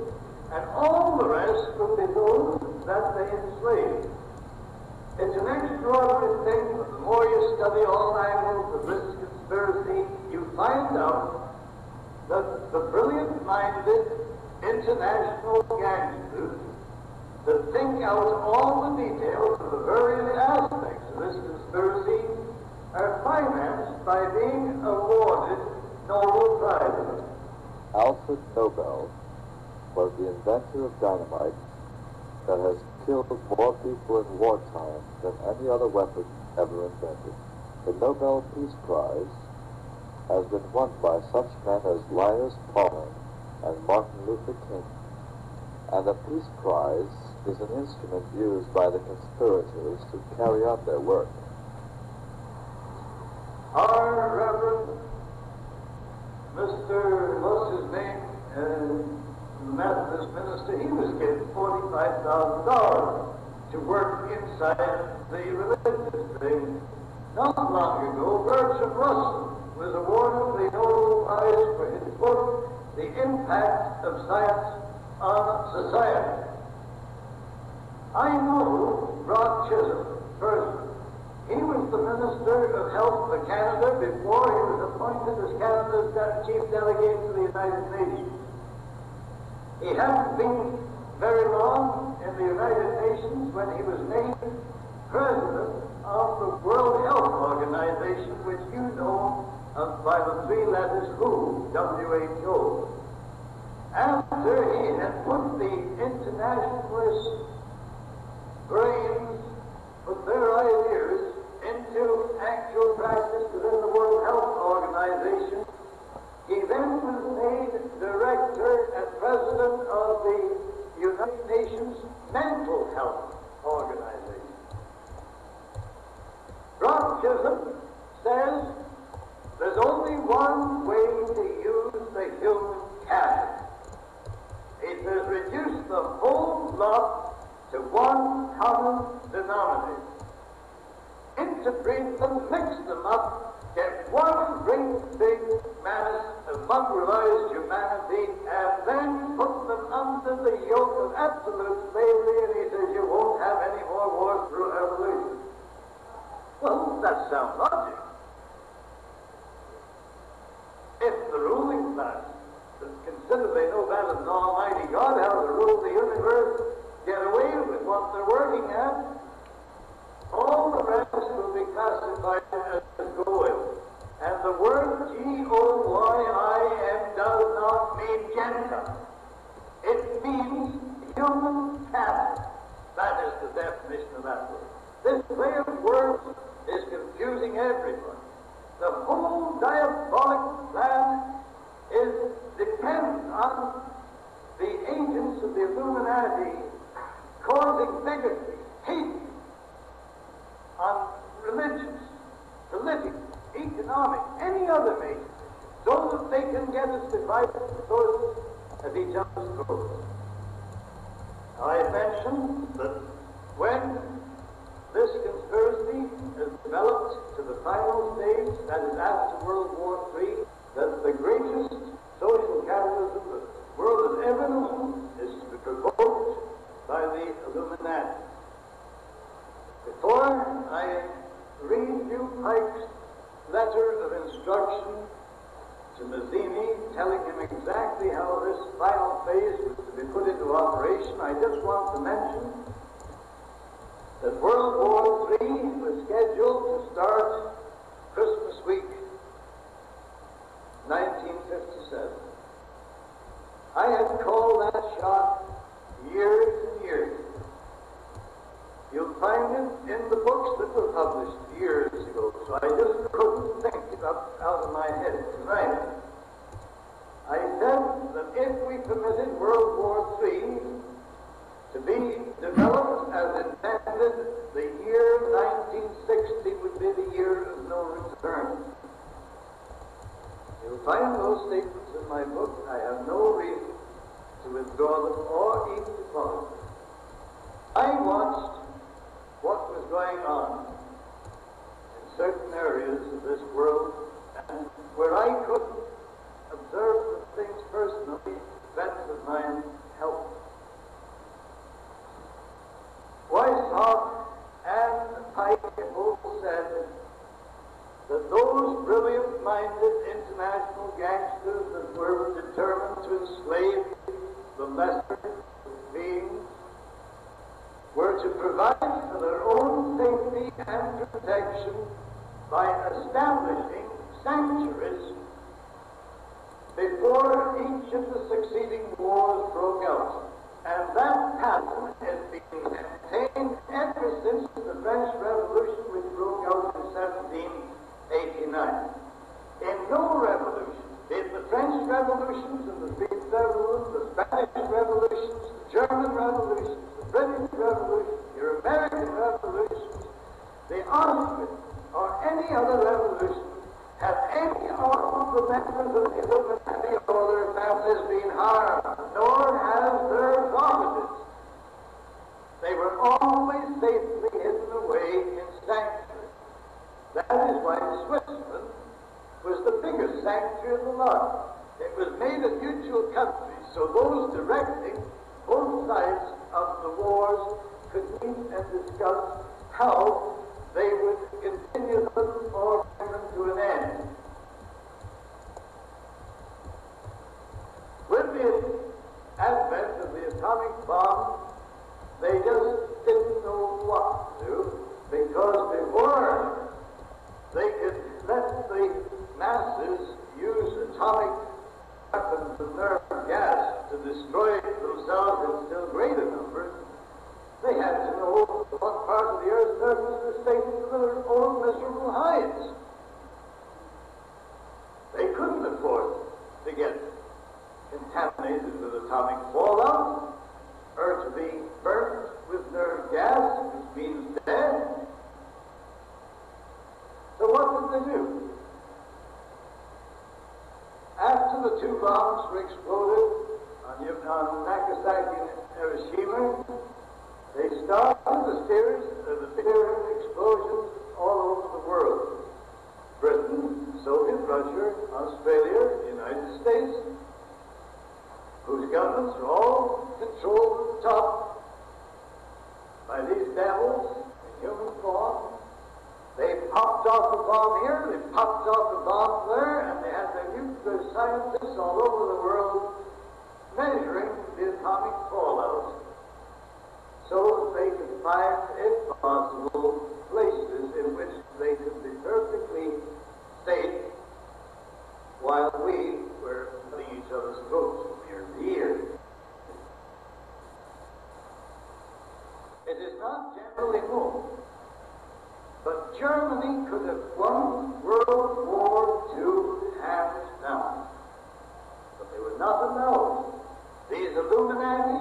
and all the rest will be those that they enslave. It's an extraordinary thing, but the more you study all angles of this conspiracy, you find out that the brilliant-minded international gangsters that think out all the details of the various aspects of this conspiracy are financed by being awarded Nobel Prizes. Alfred Nobel was the inventor of dynamite that has killed more people in wartime than any other weapon ever invented. The Nobel Peace Prize has been won by such men as Linus Pauling and Martin Luther King, and the Peace Prize is an instrument used by the conspirators to carry out their work. Our Reverend Mr. what's his name, the Methodist minister, he was given $45,000 to work inside the religious thing. Not long ago, Bertrand Russell was awarded the Nobel Prize for his book, The Impact of Science on Society. I know Rod Chisholm personally. He was the Minister of Health for Canada before he was appointed as Canada's Chief Delegate to the United Nations. He hadn't been very long in the United Nations when he was named President of the World Health Organization, which you know by the three letters WHO, WHO. After he had put the internationalist brains, put their ideas into actual practice within the World Health Organization, he then was made director and president of the United Nations Mental Health Organization. Rod Chisholm says there's only one way to use the human capital. He says reduce the whole lot to one common denominator. Interbreed them, mix them up, get one great big mass of mongrelized humanity, and then put them under the yoke of absolute slavery, and he says you won't have any more wars through evolution. Well, that's sound logic. If the ruling class that consider they know better than Almighty God how to rule the universe get away with what they're working at, all the rest will be classified as goyim. And the word G-O-Y-I-M does not mean Gentile. It means human capital. That is the definition of that word. This play of words is confusing everybody. The whole diabolic plan depends on the agents of the Illuminati causing bigotry, hate on religious, political, economic, any other nature, so that they can get us divided because of each other's throats. I mentioned that when this conspiracy is developed to the final stage, that is after World War III, that the greatest social capitalism the world has ever known is to be provoked by the Illuminati. Before I read you Pike's letter of instruction to Mazzini, telling him exactly how this final phase was to be put into operation, I just want to mention that World War III was scheduled to start Christmas week, 1957. I had called that shot years and years. You'll find it in the books that were published years ago, so I just couldn't think it up out of my head tonight. I said that if we permitted World War III to be developed as intended, the year 1960 would be the year of no return. You'll find those statements in my book. I have no reason to withdraw them or even to follow them. I watched what was going on in certain areas of this world, and where I could observe the things personally, friends of mine helped. Weishaupt and Pike both said that those brilliant-minded international gangsters that were determined to enslave the lesser beings were to provide for their own safety and protection by establishing sanctuaries before each of the succeeding wars broke out. And that pattern has been maintained ever since the French Revolution, which broke out in 1789. In no revolution, be it the French revolutions and the Spanish revolutions, the Spanish revolutions, the German revolutions, the British revolutions, your American revolutions, the Austrian, or any other revolution, have any of the members of the Illuminati or their families been harmed, nor has their properties. They were always safely hidden away in sanctuaries. That is why Switzerland was the biggest sanctuary of the lot. It was made of neutral countries, so those directing both sides of the wars could meet and discuss how they would continue them or bring them to an end. With the advent of the atomic bomb, they just didn't know what to do, because before they could let the masses use atomic weapons of nerve gas to destroy themselves in still greater numbers, they had to know what part of the Earth's surface was safe to their own miserable hides. They couldn't afford to get contaminated with atomic fallout, or to be burnt with nerve gas, which means dead. So what did they do? After the two bombs were exploded on Nagasaki and Hiroshima, they started a series of explosions all over the world. Britain, Soviet Russia, Australia, the United States, whose governments are all controlled at the top by these devils in human form. They popped off a bomb here, they popped off a bomb there, and they had their nuclear scientists all over the world measuring the atomic fallout, so they could find, if possible, places in which they could be perfectly safe while we were cutting each other's throats from ear to ear. It is not generally known, but Germany could have won World War II hands down. But they were not allowed. These Illuminati,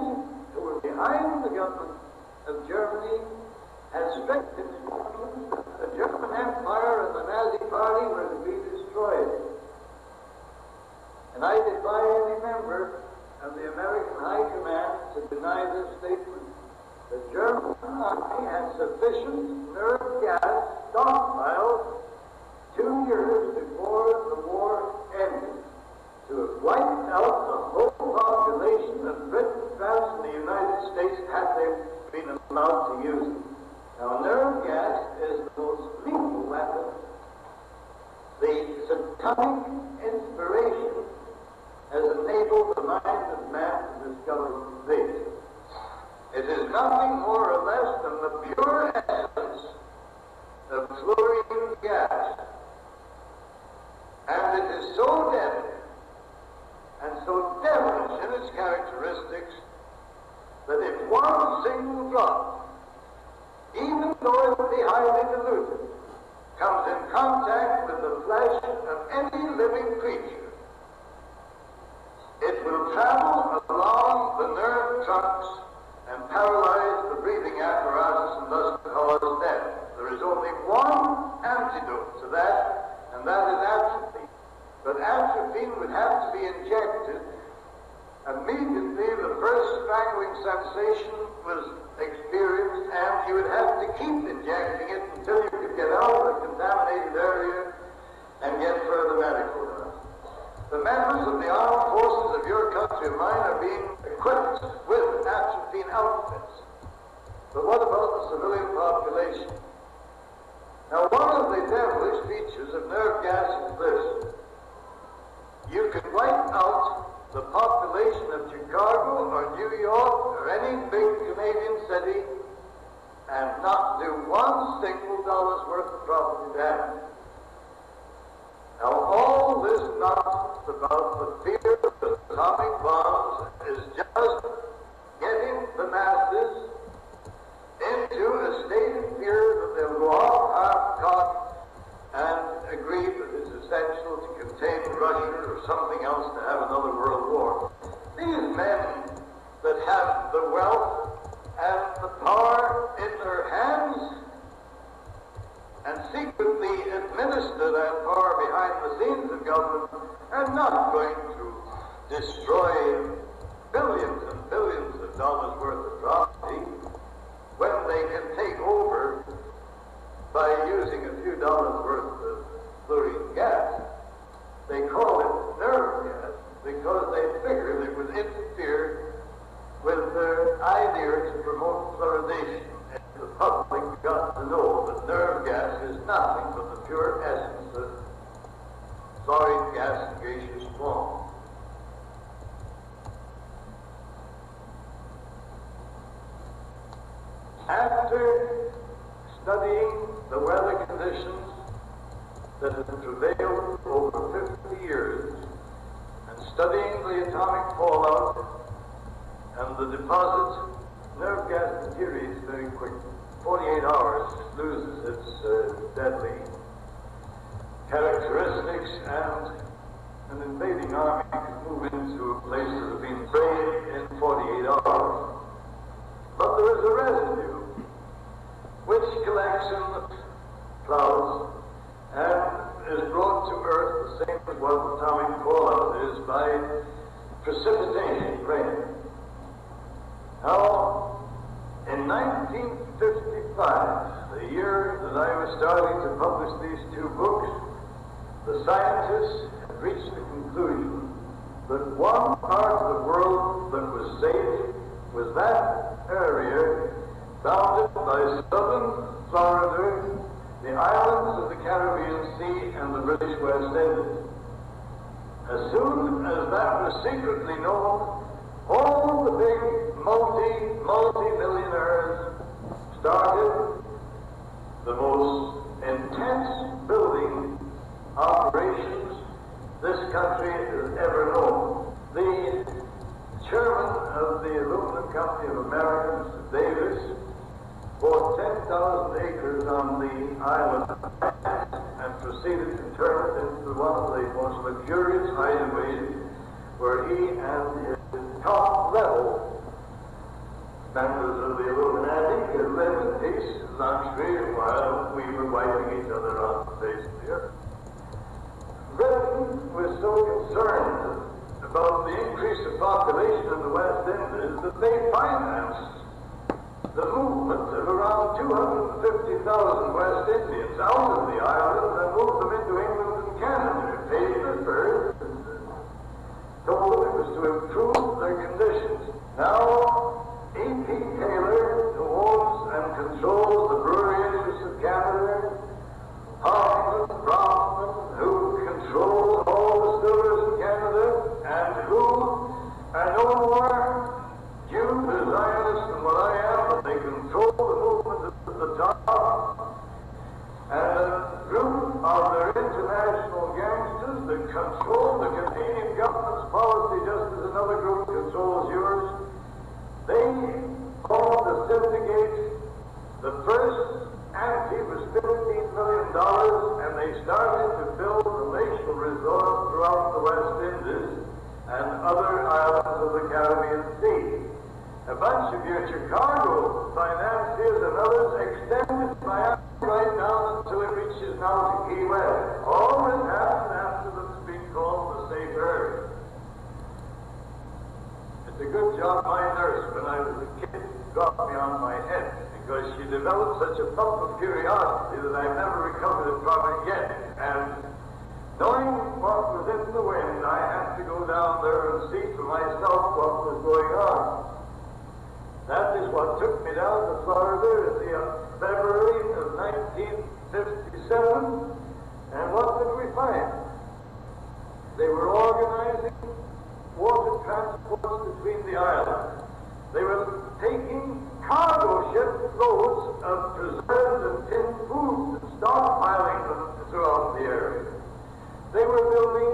who were behind the government of Germany, had strict instructions that the German Empire and the Nazi Party were to be destroyed. And I defy any member of the American High Command to deny this statement. The German army had sufficient nerve gas stockpiled 2 years before the war ended to have wiped out the whole population of Britain, France, and the United States had they been allowed to use it. Now, nerve gas is the most lethal weapon. The satanic inspiration has enabled the mind of man to discover this. It is nothing more or less than the pure essence of fluorine gas. And it is so deadly and so devilish in its characteristics that if one single drop, even though it be highly diluted, comes in contact with the flesh of any living creature, it will travel along the nerve trunks and paralyze the breathing apparatus and thus cause death. There is only one antidote to that, and that is atropine. But atropine would have to be injected immediately the first strangling sensation was experienced, and you would have to keep injecting it until you could get out of the contaminated area and get further medical help. The members of the armed forces of your country and mine are being equipped with atropine outfits. But what about the civilian population? Now, one of the devilish features of nerve gas is this. You can wipe out the population of Chicago or New York or any big Canadian city and not do $1 single worth of property damage. Now, all this nonsense about the fear of atomic bombs is just getting the masses into a state of fear that they'll go off half-cocked and agree that it's essential to contain Russia or something else to have another world war. These men that have the wealth and the power in their hands and secretly administer that power behind the scenes of government are not going to destroy billions and billions of dollars worth of property when they can take over by using a few dollars worth of fluorine gas. They call it nerve gas because they figured it would interfere with their idea to promote fluoridation. And the public got to know that nerve gas is nothing but the pure essence of fluorine gas in gaseous form. After studying the weather conditions that have prevailed over 50 years and studying the atomic fallout and the deposits, nerve gas deteriorates very quickly. 48 hours loses its deadly characteristics, and an invading army can move into a place that has been sprayed in 48 hours. But there is a residue which collects in the clouds and is brought to Earth the same as what atomic fallout is by precipitation, rain. Now, in 1955, the year that I was starting to publish these two books, the scientists had reached the conclusion that one part of the world that was safe was that area bounded by southern Florida, the islands of the Caribbean Sea, and the British West Indies. As soon as that was secretly known, all the big multi-millionaires started the most intense building operations this country has ever known. The chairman of the Aluminum Company of America, Mr. Davis, bought 10,000 acres on the island and proceeded to turn it into one of the most luxurious hideaways where he and his top level. Members of the Illuminati could live in peace and luxury while we were wiping each other off the face of the earth. Britain was so concerned about the increase of population in the West Indies that they financed the movement of around 250,000 West Indians out of the islands and moved them into England and Canada, paid their fares, and told them it was to improve their conditions. Now, E.P. Taylor, who owns and controls the brewery interests of Canada, Hoffman, Bronfman, who controls all the distillers in Canada, and who are no more Jews or Zionists than what I am, but they control the movement at the top, and a group of their international gangsters that control the Canadian government's policy just as another group controls yours. They formed a syndicate. The first ante was $15 million, and they started to build palatial resorts throughout the West Indies and other islands of the Caribbean Sea. A bunch of your Chicago financiers and others extended Miami right down until it reaches now to Key West. All this happened after what's being called the safe area. It's a good job my nurse, when I was a kid, dropped me on my head, because she developed such a pump of curiosity that I've never recovered from it yet. And knowing what was in the wind, I had to go down there and see for myself what was going on. That is what took me down to Florida in the February of 1957. And what did we find? They were organizing water transports between the islands. They were taking cargo ship loads of preserved and tinned foods and stockpiling them throughout the area. They were building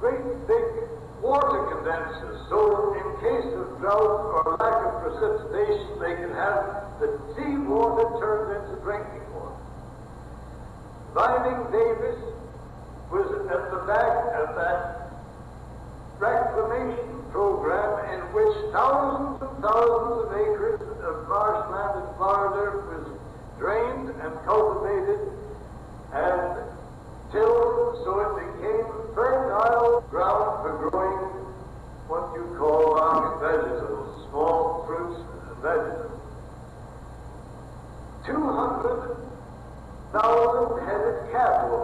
great big water condensers, so in case of drought or lack of precipitation, they can have the sea water turned into drinking water. Vining Davis was at the back of that reclamation program in which thousands and thousands of acres of marshland in Florida was drained and cultivated and tilled so it became fertile ground for growing what you call market vegetables, small fruits and vegetables. 200,000 head of cattle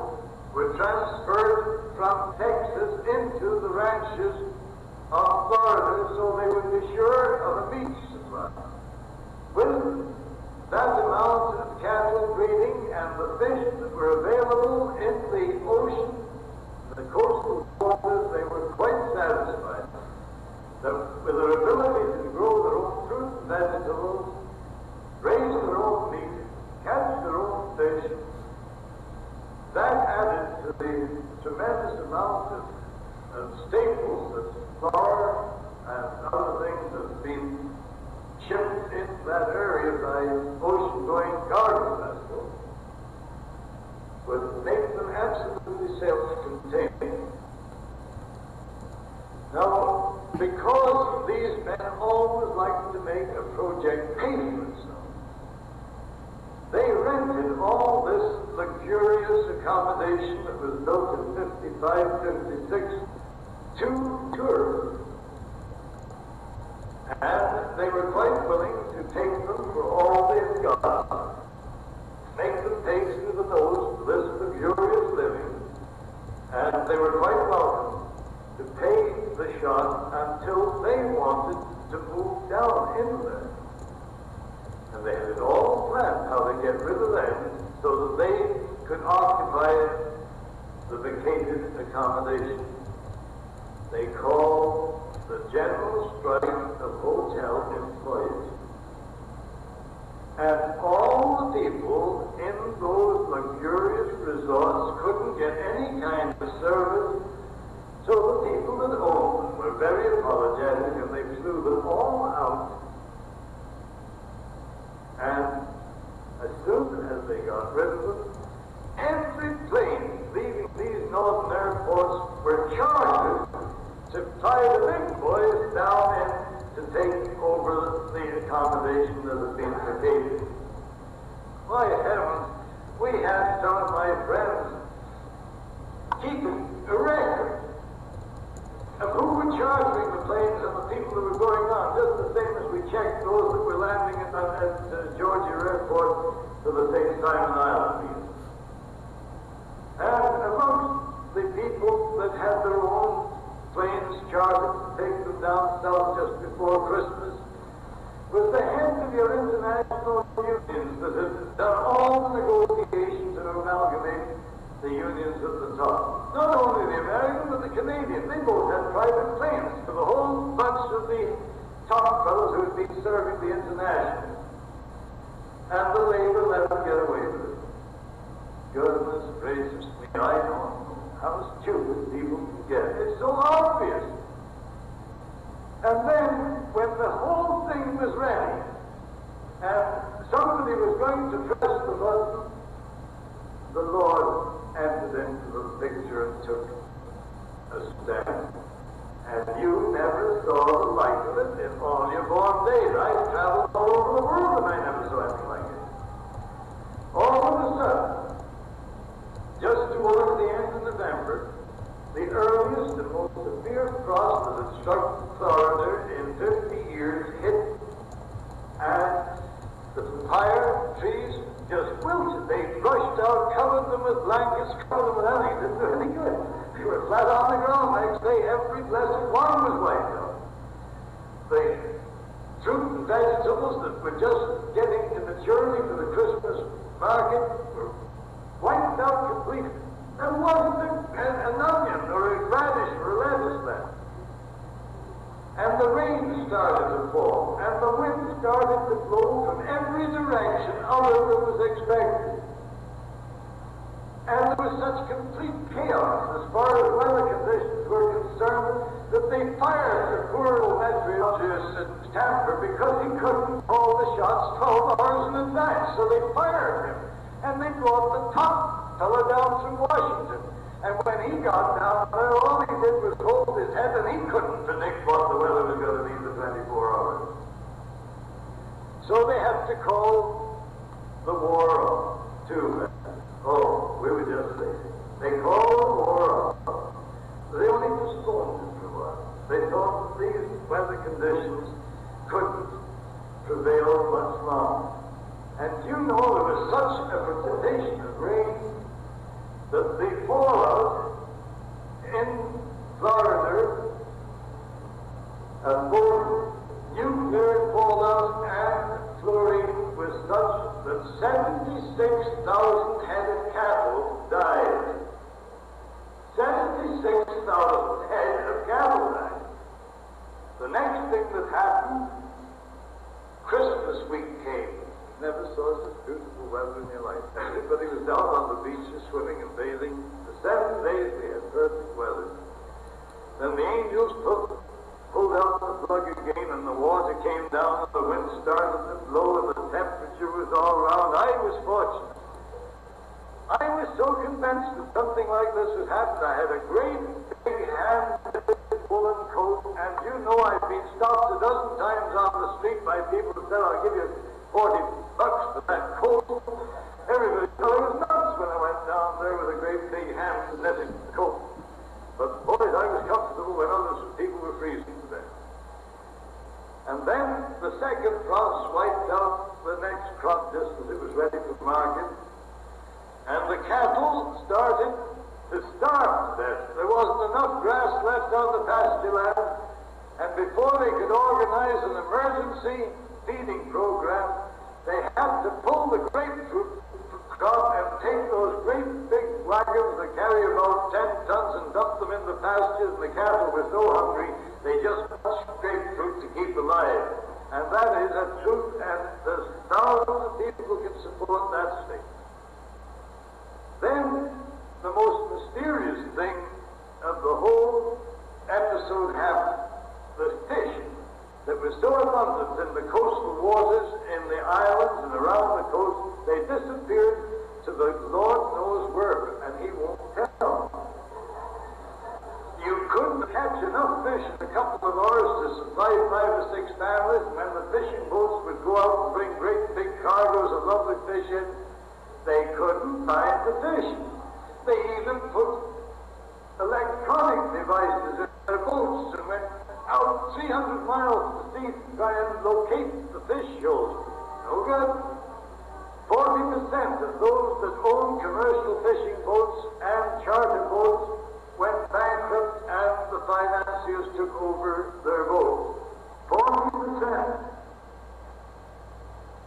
were transferred from Texas into the ranches of Florida so they would be sure of a meat supply. With that amount of cattle breeding and the fish that were available in the ocean, the coastal waters, they were quite satisfied that with their ability to grow their own fruit and vegetables, raise their own meat, catch their own fish, that added to the tremendous amount of staples that flour and other things that have been shipped into that area by ocean-going cargo vessels would make them absolutely self-contained. Now, because these men always like to make a project pay for itself, they rented all this luxurious accommodation that was built in 55, 56 to tourists. And they were quite willing to take them for all they've got, make them pay through the nose for this luxurious living, and they were quite welcome to pay the shot until they wanted to move down in there. And they had it all planned how to get rid of them so that they could occupy the vacated accommodation. They called the general strike of hotel employees. And all the people in those luxurious resorts couldn't get any kind of service, so the people that owned them were very apologetic and they flew them all out. And as soon as they got rid of them, every plane leaving these northern airports were chartered to fly the big boys down in tradition that had been vacated. Why, heavens, we had some of my friends keeping a record of who were chartering the planes and the people that were going on, just the same as we checked those that were landing at Georgia Airport for the St. Simon Island meeting. And amongst the people that had their own planes chartered to take them down south just before Christmas was the heads of your international unions that had done all the negotiations and amalgamated the unions at the top. Not only the American, but the Canadian. They both had private planes for the whole bunch of the top fellows who had been serving the international. And the Labour let them get away with it. Goodness gracious me, I don't know how stupid people can get. It's so obvious. And then, when the whole thing was ready, and somebody was going to press the button, the Lord entered into the picture and took a stand. And you never saw the like of it in all your born days. I've traveled all over the world and I never saw anything like it. All of a sudden, just towards the end of November, the earliest and most severe frost that had struck Florida in 50 years hit, and the papaya trees just wilted. They rushed out, covered them with blankets, covered them with anything. Didn't do any good. They were flat on the ground. Next day, every blessed one was wiped out. The fruit and vegetables that were just getting to maturity for the Christmas market were wiped out completely. There wasn't an onion or a radish or a lettuce left. And the rain started to fall, and the wind started to blow from every direction other than was expected. And there was such complete chaos as far as weather conditions were concerned that they fired the poor old meteorologist at Tampa because he couldn't call the shots 12 hours in advance. So they fired him, and they brought the top fella down from Washington. And when he got down there, all he did was hold his head, and he couldn't predict what the weather was going to be for 24 hours. So they had to call the war off, too. Oh, we were just lazy. They called the war off. They only postponed it for a while. They thought that these weather conditions couldn't prevail much longer. And you know there was such a precipitation of rain that the fallout in Florida, both nuclear fallout and fluorine, was such that 76,000 head of cattle died. 76,000 head of cattle died. The next thing that happened, Christmas week came. Never saw such beautiful weather in your life. Everybody was down on the beaches swimming and bathing. For 7 days we had perfect weather. Then the angels pulled out the plug again, and the water came down, and the wind started to blow, and the temperature was all round. I was fortunate. I was so convinced that something like this would happen. I had a great big hand-knitted woolen coat, and you know I've been stopped a dozen times on the street by people who said, I'll give you $40 for that coat. Everybody thought I was nuts when I went down there with a great big hand-knitted coat. But boys, I was comfortable when other people were freezing to death. And then the second frost wiped out the next crop just as it was ready for market. And the cattle started to starve to death. There wasn't enough grass left on the pasture land. And before they could organize an emergency feeding program, they had to pull the grapefruit crop and take those great big wagons that carry about 10 tons and dump them in the pastures, and the cattle were so hungry they just crushed grapefruit to keep alive. And that is a truth, and there's thousands of people who can support that statement. Then the most mysterious thing of the whole episode happened. The fish that were so abundant in the coastal waters, in the islands and around the coast, they disappeared to the Lord knows where, and he won't tell. You couldn't catch enough fish in a couple of hours to supply 5 or 6 families, and when the fishing boats would go out and bring great big cargoes of lovely fish in. They couldn't find the fish. They even put electronic devices in their boats and went out 300 miles to sea to try and locate the fish shoals. No good. 40% of those that owned commercial fishing boats and charter boats went bankrupt and the financiers took over their boats. 40%.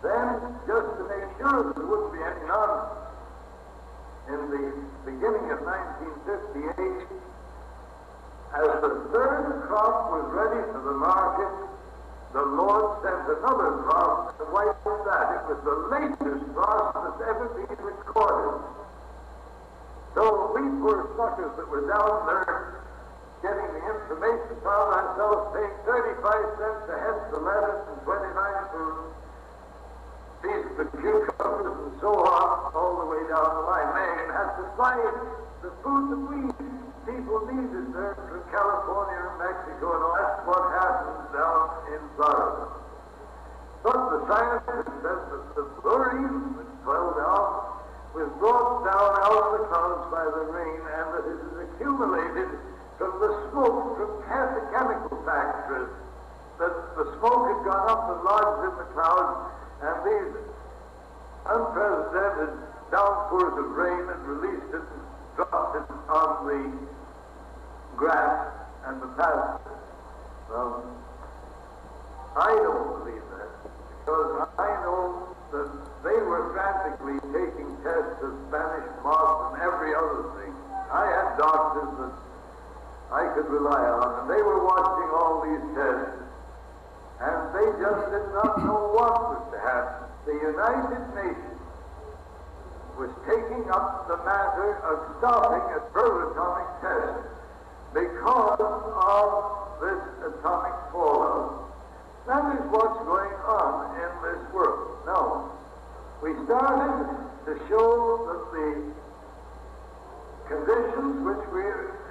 Then, just to make sure that there wouldn't be any none, in the beginning of 1958, as the third crop was ready for the market, the Lord sent another frost to wipe that. It was the latest frost that's ever been recorded. So we poor suckers that were down there getting the information found ourselves paying 35 cents a head for lettuce and 29 for pieces of cucumbers and so on, all the way down the line. Man had to buy the food that we people needed there from California and Mexico, and all that's what happens down in Florida. But the scientists said that the fluorine which fell down was brought down out of the clouds by the rain, and that it is accumulated from the smoke from chemical factories, that the smoke had gone up and lodged in the clouds, and these unprecedented downpours of rain had released it and dropped it on the grass and the pasture. Well, I don't believe that, because I know that they were frantically taking tests of Spanish moss and every other thing. I had doctors that I could rely on, and they were watching all these tests, and they just did not know what was to happen. The United Nations was taking up the matter of stopping a proatomic test because of this atomic fallout. That is what's going on in this world. Now, we started to show that the conditions which we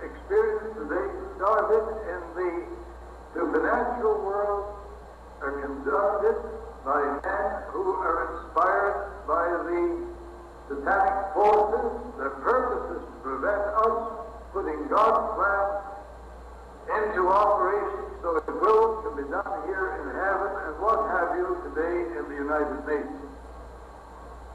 experience today started in the supernatural world are conducted by men who are inspired by the satanic forces. Their purpose is to prevent us putting God's plan into operation so His will can be done here in heaven and what have you today in the United Nations.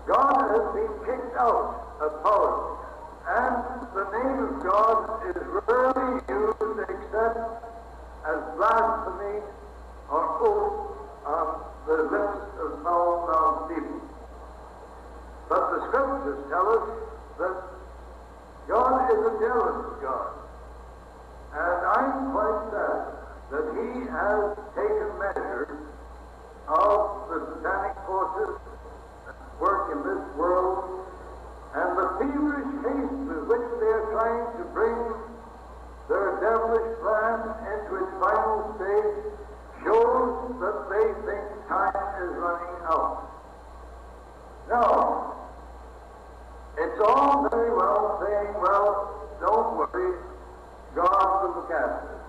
God has been kicked out of politics, and the name of God is rarely used except as blasphemy or oath on the lips of foul-mouthed people. But the Scriptures tell us that God is a jealous God, and I'm quite sad that He has taken measure of the satanic forces that work in this world, and the feverish haste with which they are trying to bring their devilish plan into its final stage shows that they think time is running out. Now, it's all very well saying, well, don't worry, God will look after it.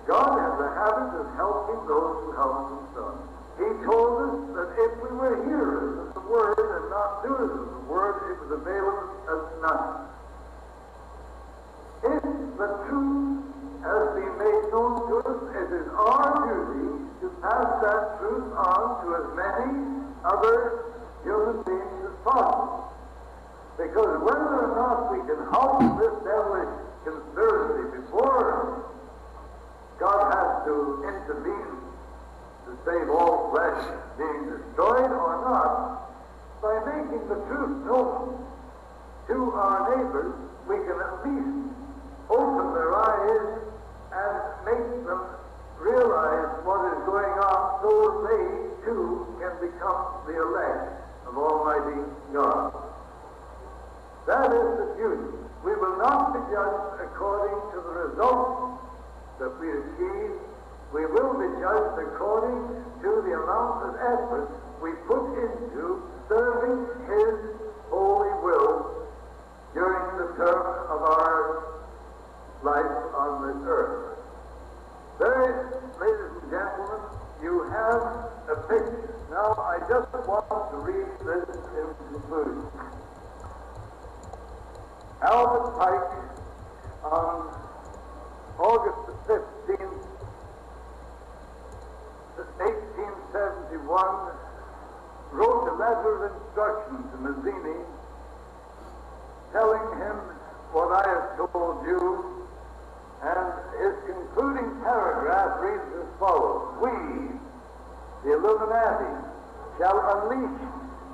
God has a habit of helping those who help themselves. He told us that if we were hearers of the Word and not doers of the Word, it would avail us nothing. If the truth has been made known to us, it is our duty to pass that truth on to as many other human beings as possible. Because whether or not we can halt this devilish conspiracy before God has to intervene to save all flesh being destroyed or not, by making the truth known to our neighbors, we can at least open their eyes and make them realize what is going on so they too can become the elect of Almighty God. That is the duty. We will not be judged according to the results that we achieve. We will be judged according to the amount of effort we put into serving His holy will during the term of our life on this earth. There, ladies and gentlemen, you have a picture. Now, I just want to read this in conclusion. Albert Pike, on August the 15th, 1871, wrote a letter of instruction to Mazzini, telling him what I have told you, and his concluding paragraph reads as follows: "We, the Illuminati, shall unleash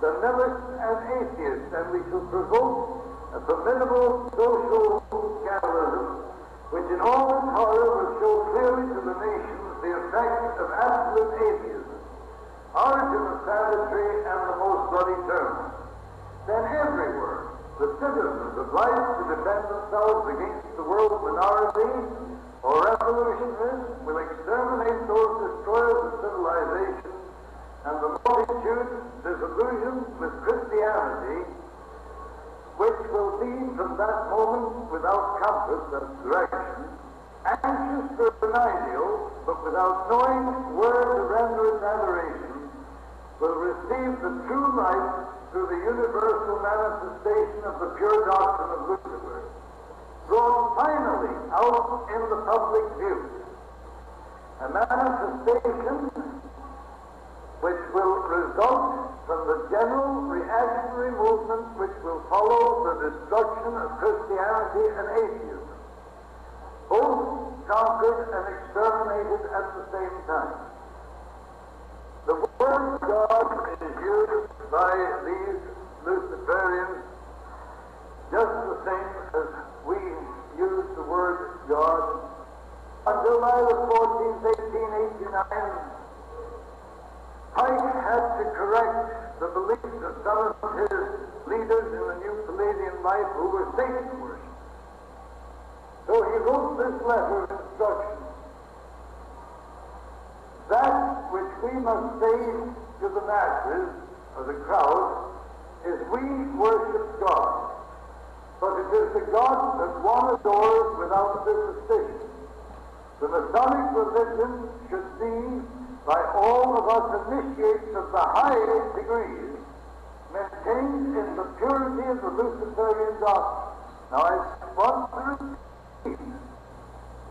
the militant and atheists, and we shall provoke a formidable social scandalism, which in all its horror will show clearly to the nations the effect of absolute atheism, origin of savagery, and the most bloody terms. Then everywhere the citizens obliged to defend themselves against the world minority or revolutionists will exterminate those destroyers of civilization, and the multitude disillusioned with Christianity, which will be from that moment without compass and direction, anxious for an ideal, but without knowing where to render its adoration, will receive the true light through the universal manifestation of the pure doctrine of Lucifer, brought finally out in the public view. A manifestation which will result from the general reactionary movement which will follow the destruction of Christianity and atheism, both conquered and exterminated at the same time. The word God is used by these Luciferians just the same as we use the word God. On July the 14th, 1889, Pike had to correct the beliefs of some of his leaders in the New Palladian life who were Satan worshippers. So he wrote this letter of instruction: "That which we must say to the masses, or the crowd, is we worship God, but it is the God that one adores without superstition. The Masonic religion should be, by all of us initiates of the highest degrees, maintained in the purity of the Luciferian doctrine." Now I want to repeat,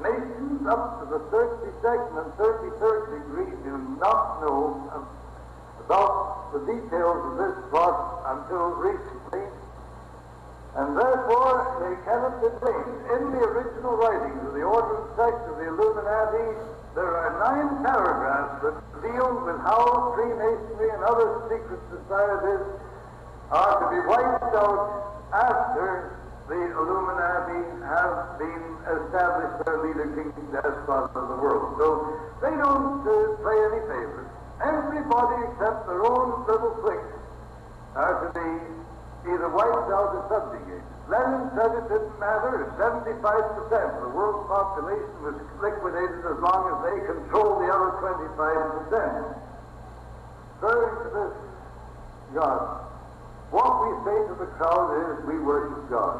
Masons up to the 32nd and 33rd degree do not know about the details of this plot until recently, and therefore they cannot be blamed. In the original writings of the order and sect of the Illuminati, there are 9 paragraphs that deal with how Freemasonry and other secret societies are to be wiped out after the Illuminati have been established their leader, king, despot of the world. So they don't play any favorites. Everybody except their own little cliques are to be either wiped out or subjugated. Lenin said it didn't matter. 75% of the world's population was liquidated as long as they controlled the other 25%. Referring to this God, what we say to the crowd is we worship God,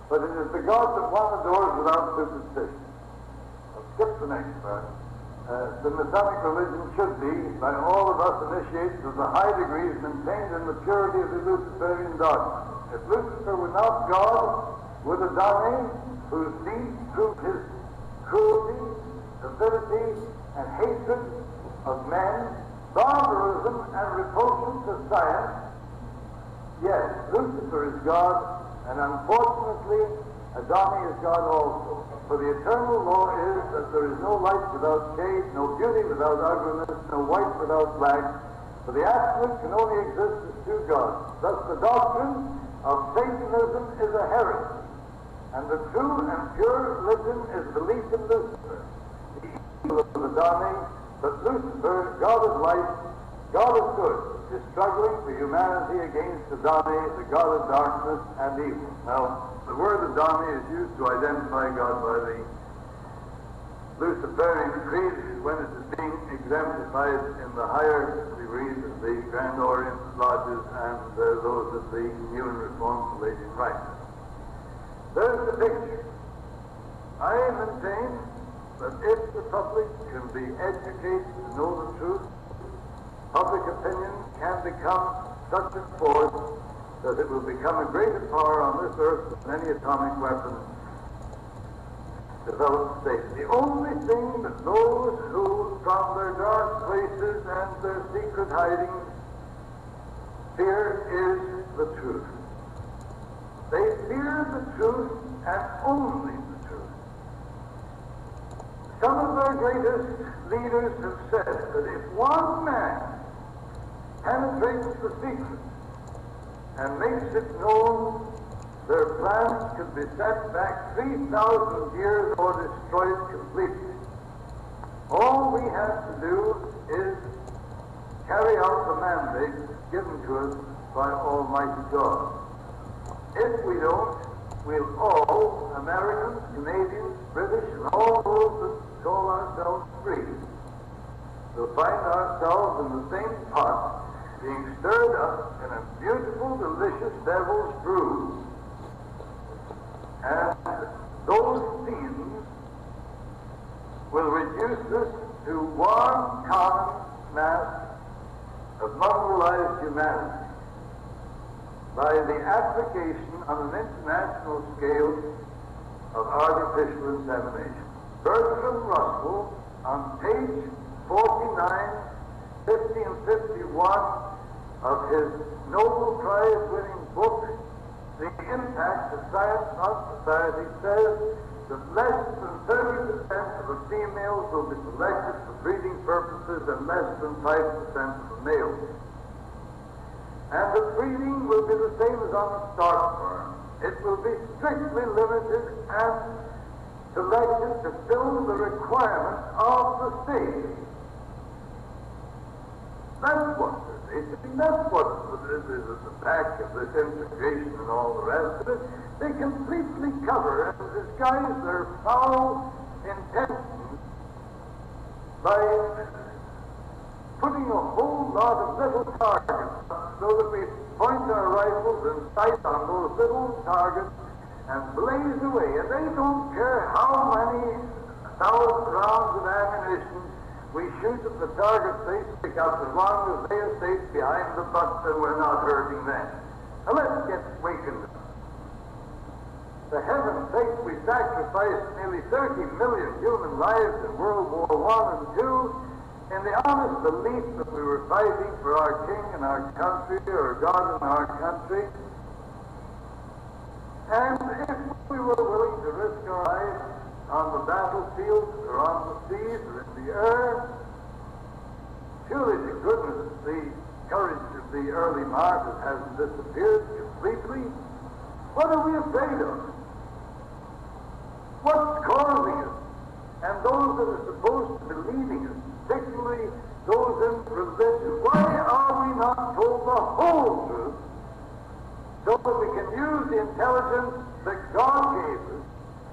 but it is the God that one adores without superstition. I'll skip the next part. The Masonic religion should be, by all of us initiates of the high degrees, maintained in the purity of the Luciferian doctrine. If Lucifer were not God, would Adonai, whose deeds prove his cruelty, avidity, and hatred of men, barbarism, and repulsion to science? Yes, Lucifer is God, and unfortunately, Adonai is God also. For the eternal law is that there is no light without shade, no beauty without ugliness, no white without black. For the absolute can only exist as two gods. Thus the doctrine of Satanism is a heresy, and the true and pure religion is belief in Lucifer, the evil of Adonai. But Lucifer, God of light, God of good, is struggling for humanity against Adonai, the God of darkness and evil. Now, the word Adonai is used to identify God by the Luciferian creed when it is being exemplified in the higher degrees of the Grand Orient Lodges and those of the New and Reformed Palladian Rites. There's the picture. I maintain that if the public can be educated to know the truth, public opinion can become such a force that it will become a greater power on this earth than any atomic weapon developed today. The only thing that those who, from their dark places and their secret hidings, fear is the truth. They fear the truth and only the truth. Some of our greatest leaders have said that if one man penetrates the secret and makes it known, their plans could be set back 3,000 years or destroyed completely. All we have to do is carry out the mandate given to us by Almighty God. If we don't, we'll all, Americans, Canadians, British, and all those that call ourselves free, will find ourselves in the same pot, being stirred up in a beautiful, delicious devil's brew. And those scenes will reduce us to one common mass of mongrelized humanity by the application on an international scale of artificial insemination. Bertrand Russell, on page 49, 50 and 51 of his Nobel Prize-winning book, The Impact of Science on Society, says that less than 30% of the females will be selected for breeding purposes and less than 5% of the males. And the breeding will be the same as on the stock farm. It will be strictly limited and selected to fill the requirements of the state. That's what they're basically, that's what is at the back of this integration and all the rest of it. They completely cover and disguise their foul intentions by putting a whole lot of little targets so that we point our rifles and sight on those little targets and blaze away. And they don't care how many thousand rounds of ammunition we shoot at the targets they stick up, as long as they are safe behind the butts and we're not hurting them. Now let's get wakened up. For heaven's sake, we sacrificed nearly 30 million human lives in World War I and II in the honest belief that we were fighting for our king and our country, or God and our country. And if we were willing to risk our lives on the battlefield or on the seas or in the air, surely to goodness the courage of the early martyrs hasn't disappeared completely. What are we afraid of? What's causing us? And those that are supposed to be leading us, particularly those in religion, why are we not told the whole truth so that we can use the intelligence that God gave us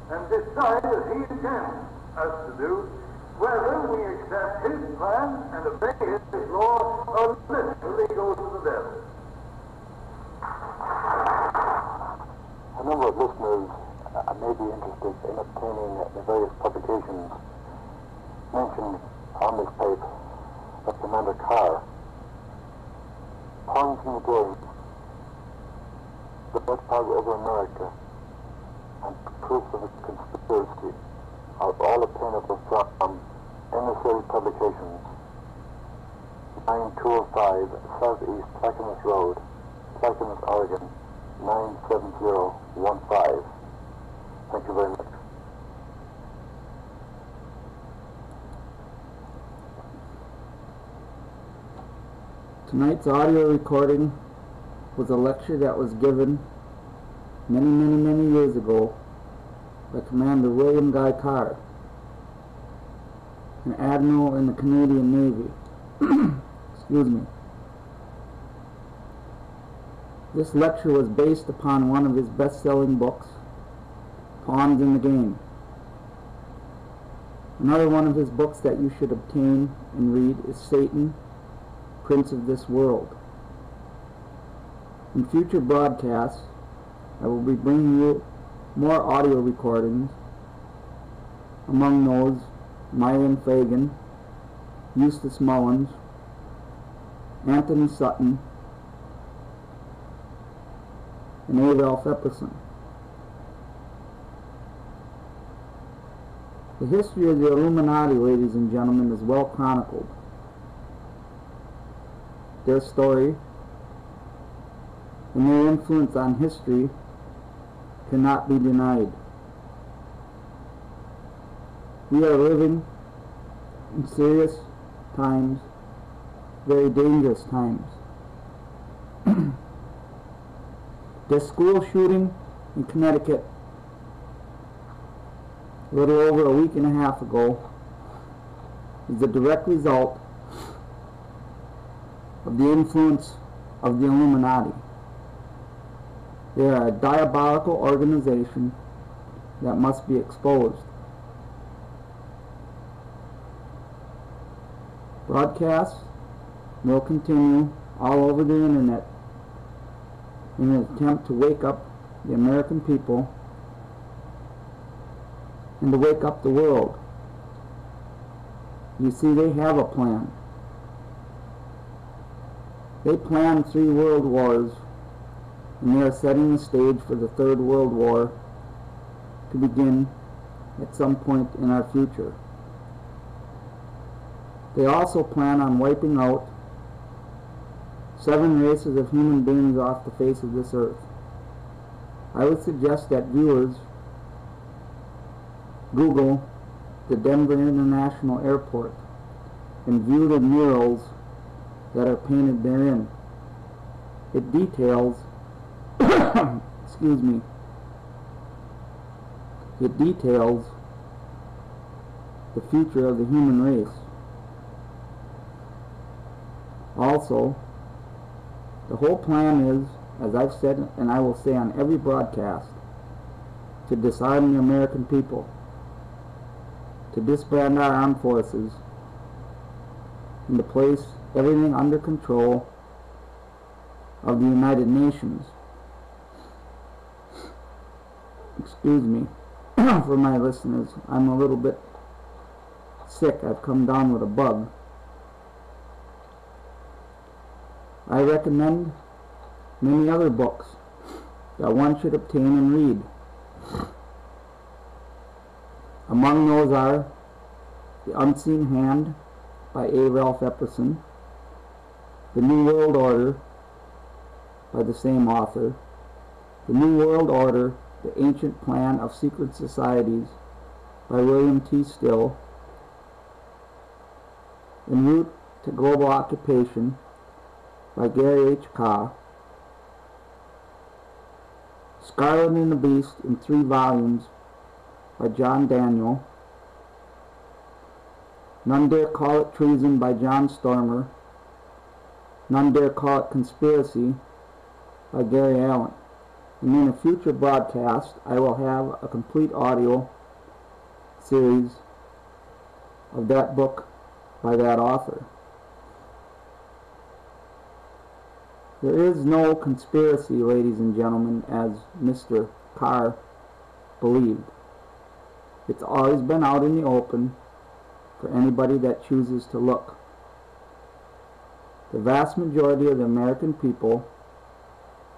and decide, as He intends us to do, whether we accept His plan and obey His law or literally go to the devil? A number of listeners may be interested in obtaining the various publications mentioned on this tape of Commander Carr. Points in the game, the best part over America, and proof of a conspiracy are all obtainable from Emissary Publications, 9205 Southeast Clackamas Road, Clackamas, Oregon, 97015. Thank you very much. Tonight's audio recording was a lecture that was given many years ago by Commander William Guy Carr, an admiral in the Canadian Navy. Excuse me. This lecture was based upon one of his best-selling books, Pawns in the Game. Another one of his books that you should obtain and read is Satan, Prince of This World. In future broadcasts, I will be bringing you more audio recordings, among those Myron Fagan, Eustace Mullins, Anthony Sutton, and A. Ralph Epperson. The history of the Illuminati, ladies and gentlemen, is well chronicled. Their story and their influence on history cannot be denied. We are living in serious times, very dangerous times. The school shooting in Connecticut a little over a week and a half ago is a direct result of the influence of the Illuminati. They are a diabolical organization that must be exposed. Broadcasts will continue all over the internet in an attempt to wake up the American people and to wake up the world. You see, they have a plan. They planned 3 world wars, and they are setting the stage for the 3rd World War to begin at some point in our future. They also plan on wiping out 7 races of human beings off the face of this earth. I would suggest that viewers Google the Denver International Airport and view the murals that are painted therein. It details excuse me, it details the future of the human race. Also, the whole plan is, as I've said and I will say on every broadcast, to disarm the American people, to disband our armed forces, and to place everything under control of the United Nations. Excuse me for my listeners, I'm a little bit sick. I've come down with a bug. I recommend many other books that one should obtain and read. Among those are The Unseen Hand by A. Ralph Epperson, The New World Order by the same author, The New World Order, The Ancient Plan of Secret Societies by William T. Still, En Route to Global Occupation by Gary H. Carr, Scarlet and the Beast in 3 volumes by John Daniel, None Dare Call It Treason by John Stormer, None Dare Call It Conspiracy by Gary Allen. And in a future broadcast, I will have a complete audio series of that book by that author. There is no conspiracy, ladies and gentlemen, as Mr. Carr believed. It's always been out in the open for anybody that chooses to look. The vast majority of the American people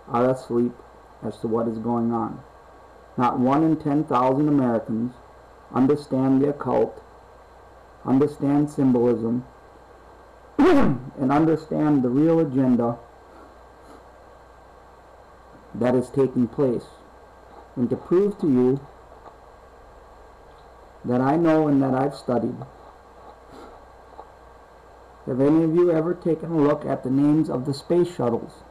are asleep as to what is going on. Not 1 in 10,000 Americans understand the occult, understand symbolism, and understand the real agenda that is taking place. And to prove to you that I know and that I've studied, have any of you ever taken a look at the names of the space shuttles?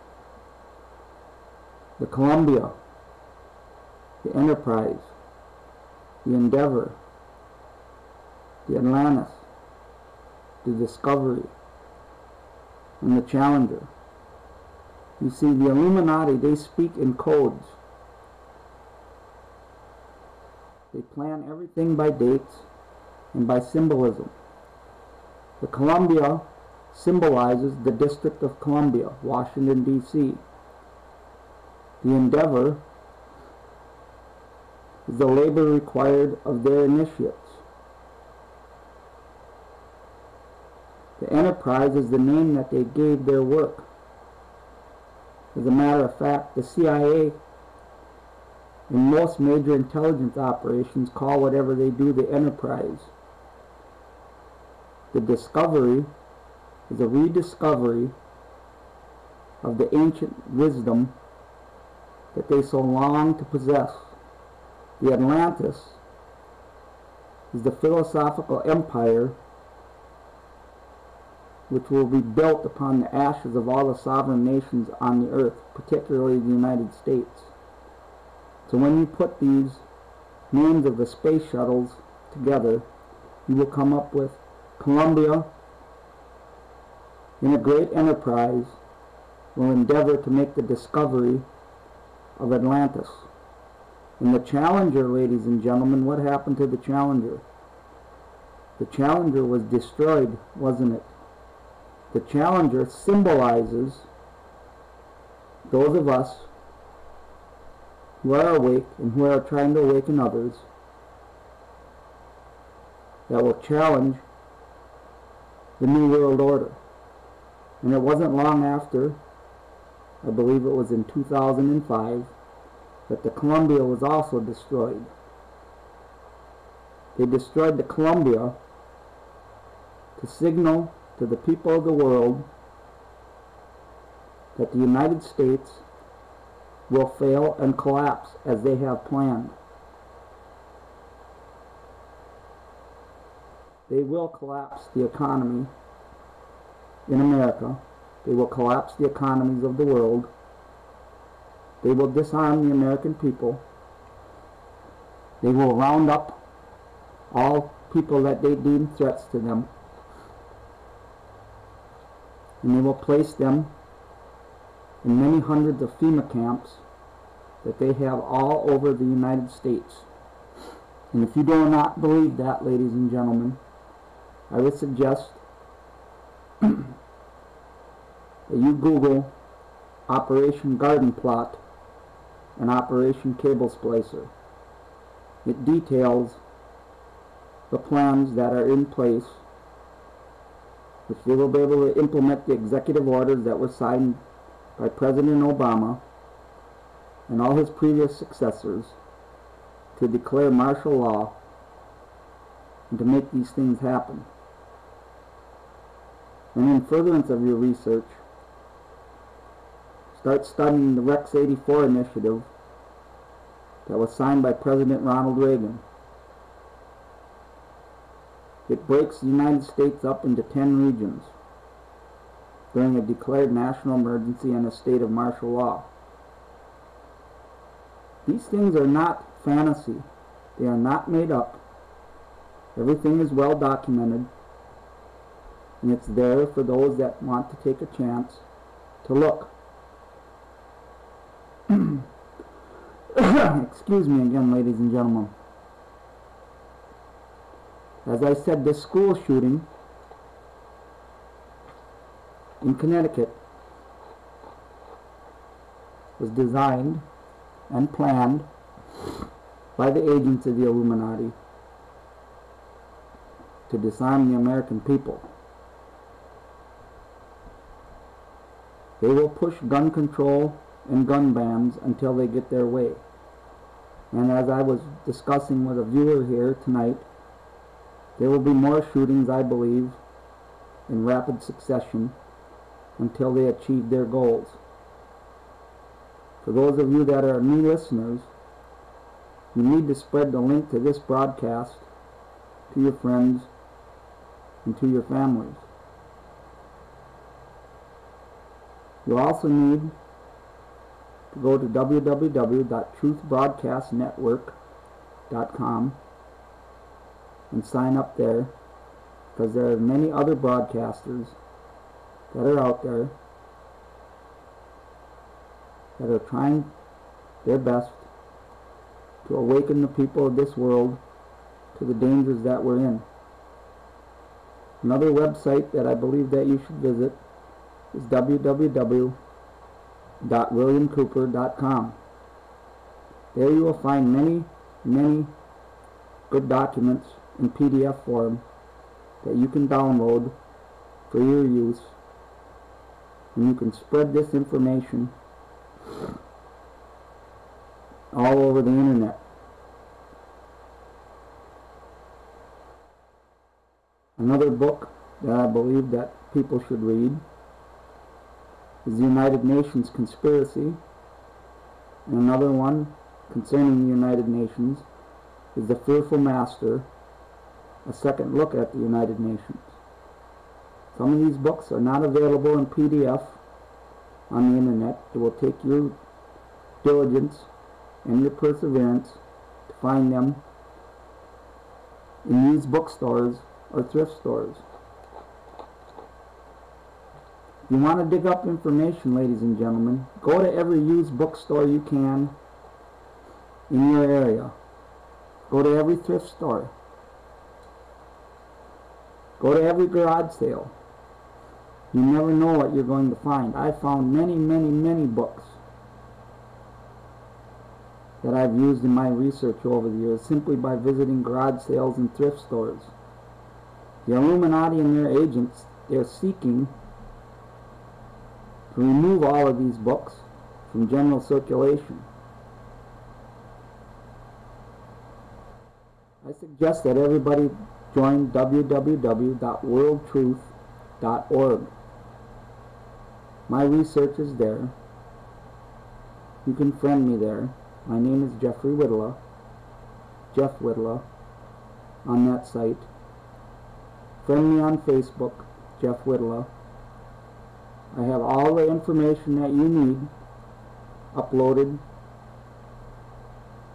The Columbia, the Enterprise, the Endeavour, the Atlantis, the Discovery, and the Challenger. You see, the Illuminati, they speak in codes. They plan everything by dates and by symbolism. The Columbia symbolizes the District of Columbia, Washington, D.C. The Endeavour is the labor required of their initiates. The The Enterprise is the name that they gave their work. As a matter of fact, the CIA and most major intelligence operations call whatever they do the Enterprise. The Discovery is a rediscovery of the ancient wisdom that they so long to possess. The Atlantis is the philosophical empire which will be built upon the ashes of all the sovereign nations on the earth, particularly the United States. So when you put these names of the space shuttles together, you will come up with Columbia in a great enterprise will endeavor to make the discovery of Atlantis. And the Challenger, ladies and gentlemen, what happened to the Challenger? The Challenger was destroyed, wasn't it? The Challenger symbolizes those of us who are awake and who are trying to awaken others that will challenge the New World Order. And it wasn't long after, I believe it was in 2005, that the Columbia was also destroyed. They destroyed the Columbia to signal to the people of the world that the United States will fail and collapse as they have planned. They will collapse the economy in America. They will collapse the economies of the world. They will disarm the American people. They will round up all people that they deem threats to them, and they will place them in many hundreds of FEMA camps that they have all over the United States. And if you do not believe that, ladies and gentlemen, I would suggest that you Google Operation Garden Plot and Operation Cable Splicer. It details the plans that are in place, which they will be able to implement the executive orders that were signed by President Obama and all his previous successors to declare martial law and to make these things happen. And in furtherance of your research, start studying the Rex 84 initiative that was signed by President Ronald Reagan. It breaks the United States up into 10 regions during a declared national emergency and a state of martial law. These things are not fantasy. They are not made up. Everything is well documented, and it's there for those that want to take a chance to look. Excuse me again, ladies and gentlemen. As I said, this school shooting in Connecticut was designed and planned by the agents of the Illuminati to disarm the American people. They will push gun control and gun bans until they get their way. And as I was discussing with a viewer here tonight, there will be more shootings, I believe, in rapid succession until they achieve their goals. For those of you that are new listeners, you need to spread the link to this broadcast to your friends and to your families. You also need to go to www.truthbroadcastnetwork.com and sign up there, because there are many other broadcasters that are out there that are trying their best to awaken the people of this world to the dangers that we're in. Another website that I believe that you should visit is www.williamcooper.com. There you will find many, many good documents in PDF form that you can download for your use, and you can spread this information all over the internet. Another book that I believe that people should read is the United Nations Conspiracy, and another one concerning the United Nations is The Fearful Master, a second look at the United Nations. Some of these books are not available in PDF on the internet. It will take your diligence and your perseverance to find them in used bookstores or thrift stores. If you want to dig up information, ladies and gentlemen, go to every used bookstore you can in your area. Go to every thrift store. Go to every garage sale. You never know what you're going to find. I found many, many, many books that I've used in my research over the years simply by visiting garage sales and thrift stores. The Illuminati and their agents, they're seeking to remove all of these books from general circulation. I suggest that everybody join www.worldtruth.org. My research is there. You can friend me there. My name is Jeffrey Whittla, Jeff Whittla, on that site. Friend me on Facebook, Jeff Whittla. I have all the information that you need uploaded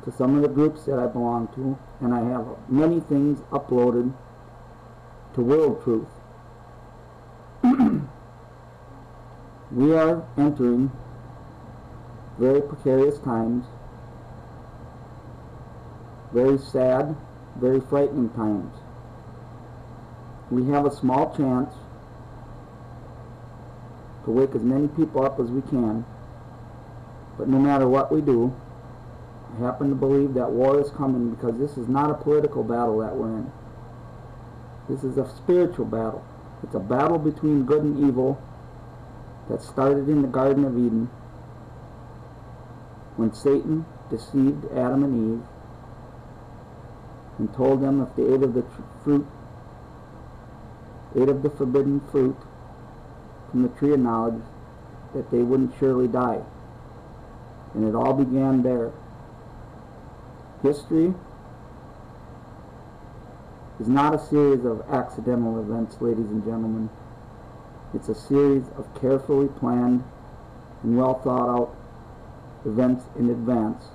to some of the groups that I belong to, and I have many things uploaded to World Truth. We are entering very precarious times, very sad, very frightening times. We have a small chance to wake as many people up as we can, but no matter what we do, I happen to believe that war is coming, because this is not a political battle that we're in. This is a spiritual battle. It's a battle between good and evil that started in the Garden of Eden when Satan deceived Adam and Eve and told them if they ate of the forbidden fruit from the tree of knowledge, that they wouldn't surely die. And it all began there. History is not a series of accidental events, ladies and gentlemen. It's a series of carefully planned and well thought out events in advance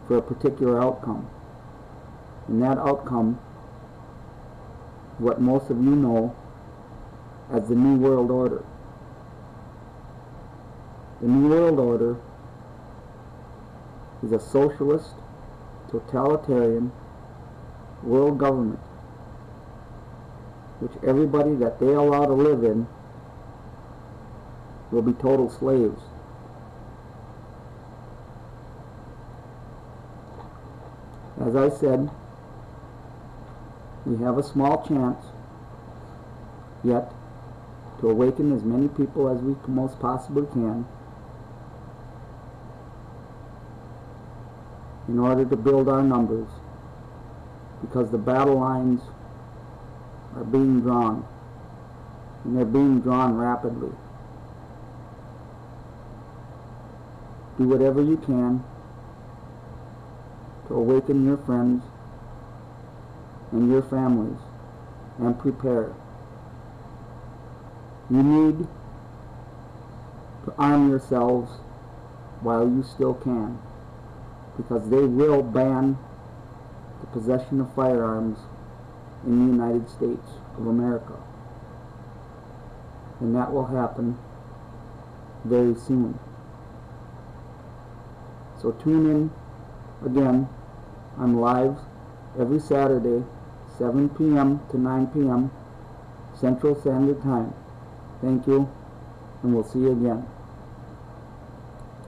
for a particular outcome. And that outcome is what most of you know as the New World Order. The New World Order is a socialist, totalitarian world government which everybody that they allow to live in will be total slaves. As I said, we have a small chance yet to awaken as many people as we most possibly can in order to build our numbers, because the battle lines are being drawn, and they're being drawn rapidly. Do whatever you can to awaken your friends and your families, and prepare. You need to arm yourselves while you still can, because they will ban the possession of firearms in the United States of America. And that will happen very soon. So tune in again. I'm live every Saturday, 7 p.m. to 9 p.m. Central Standard Time. Thank you, and we'll see you again.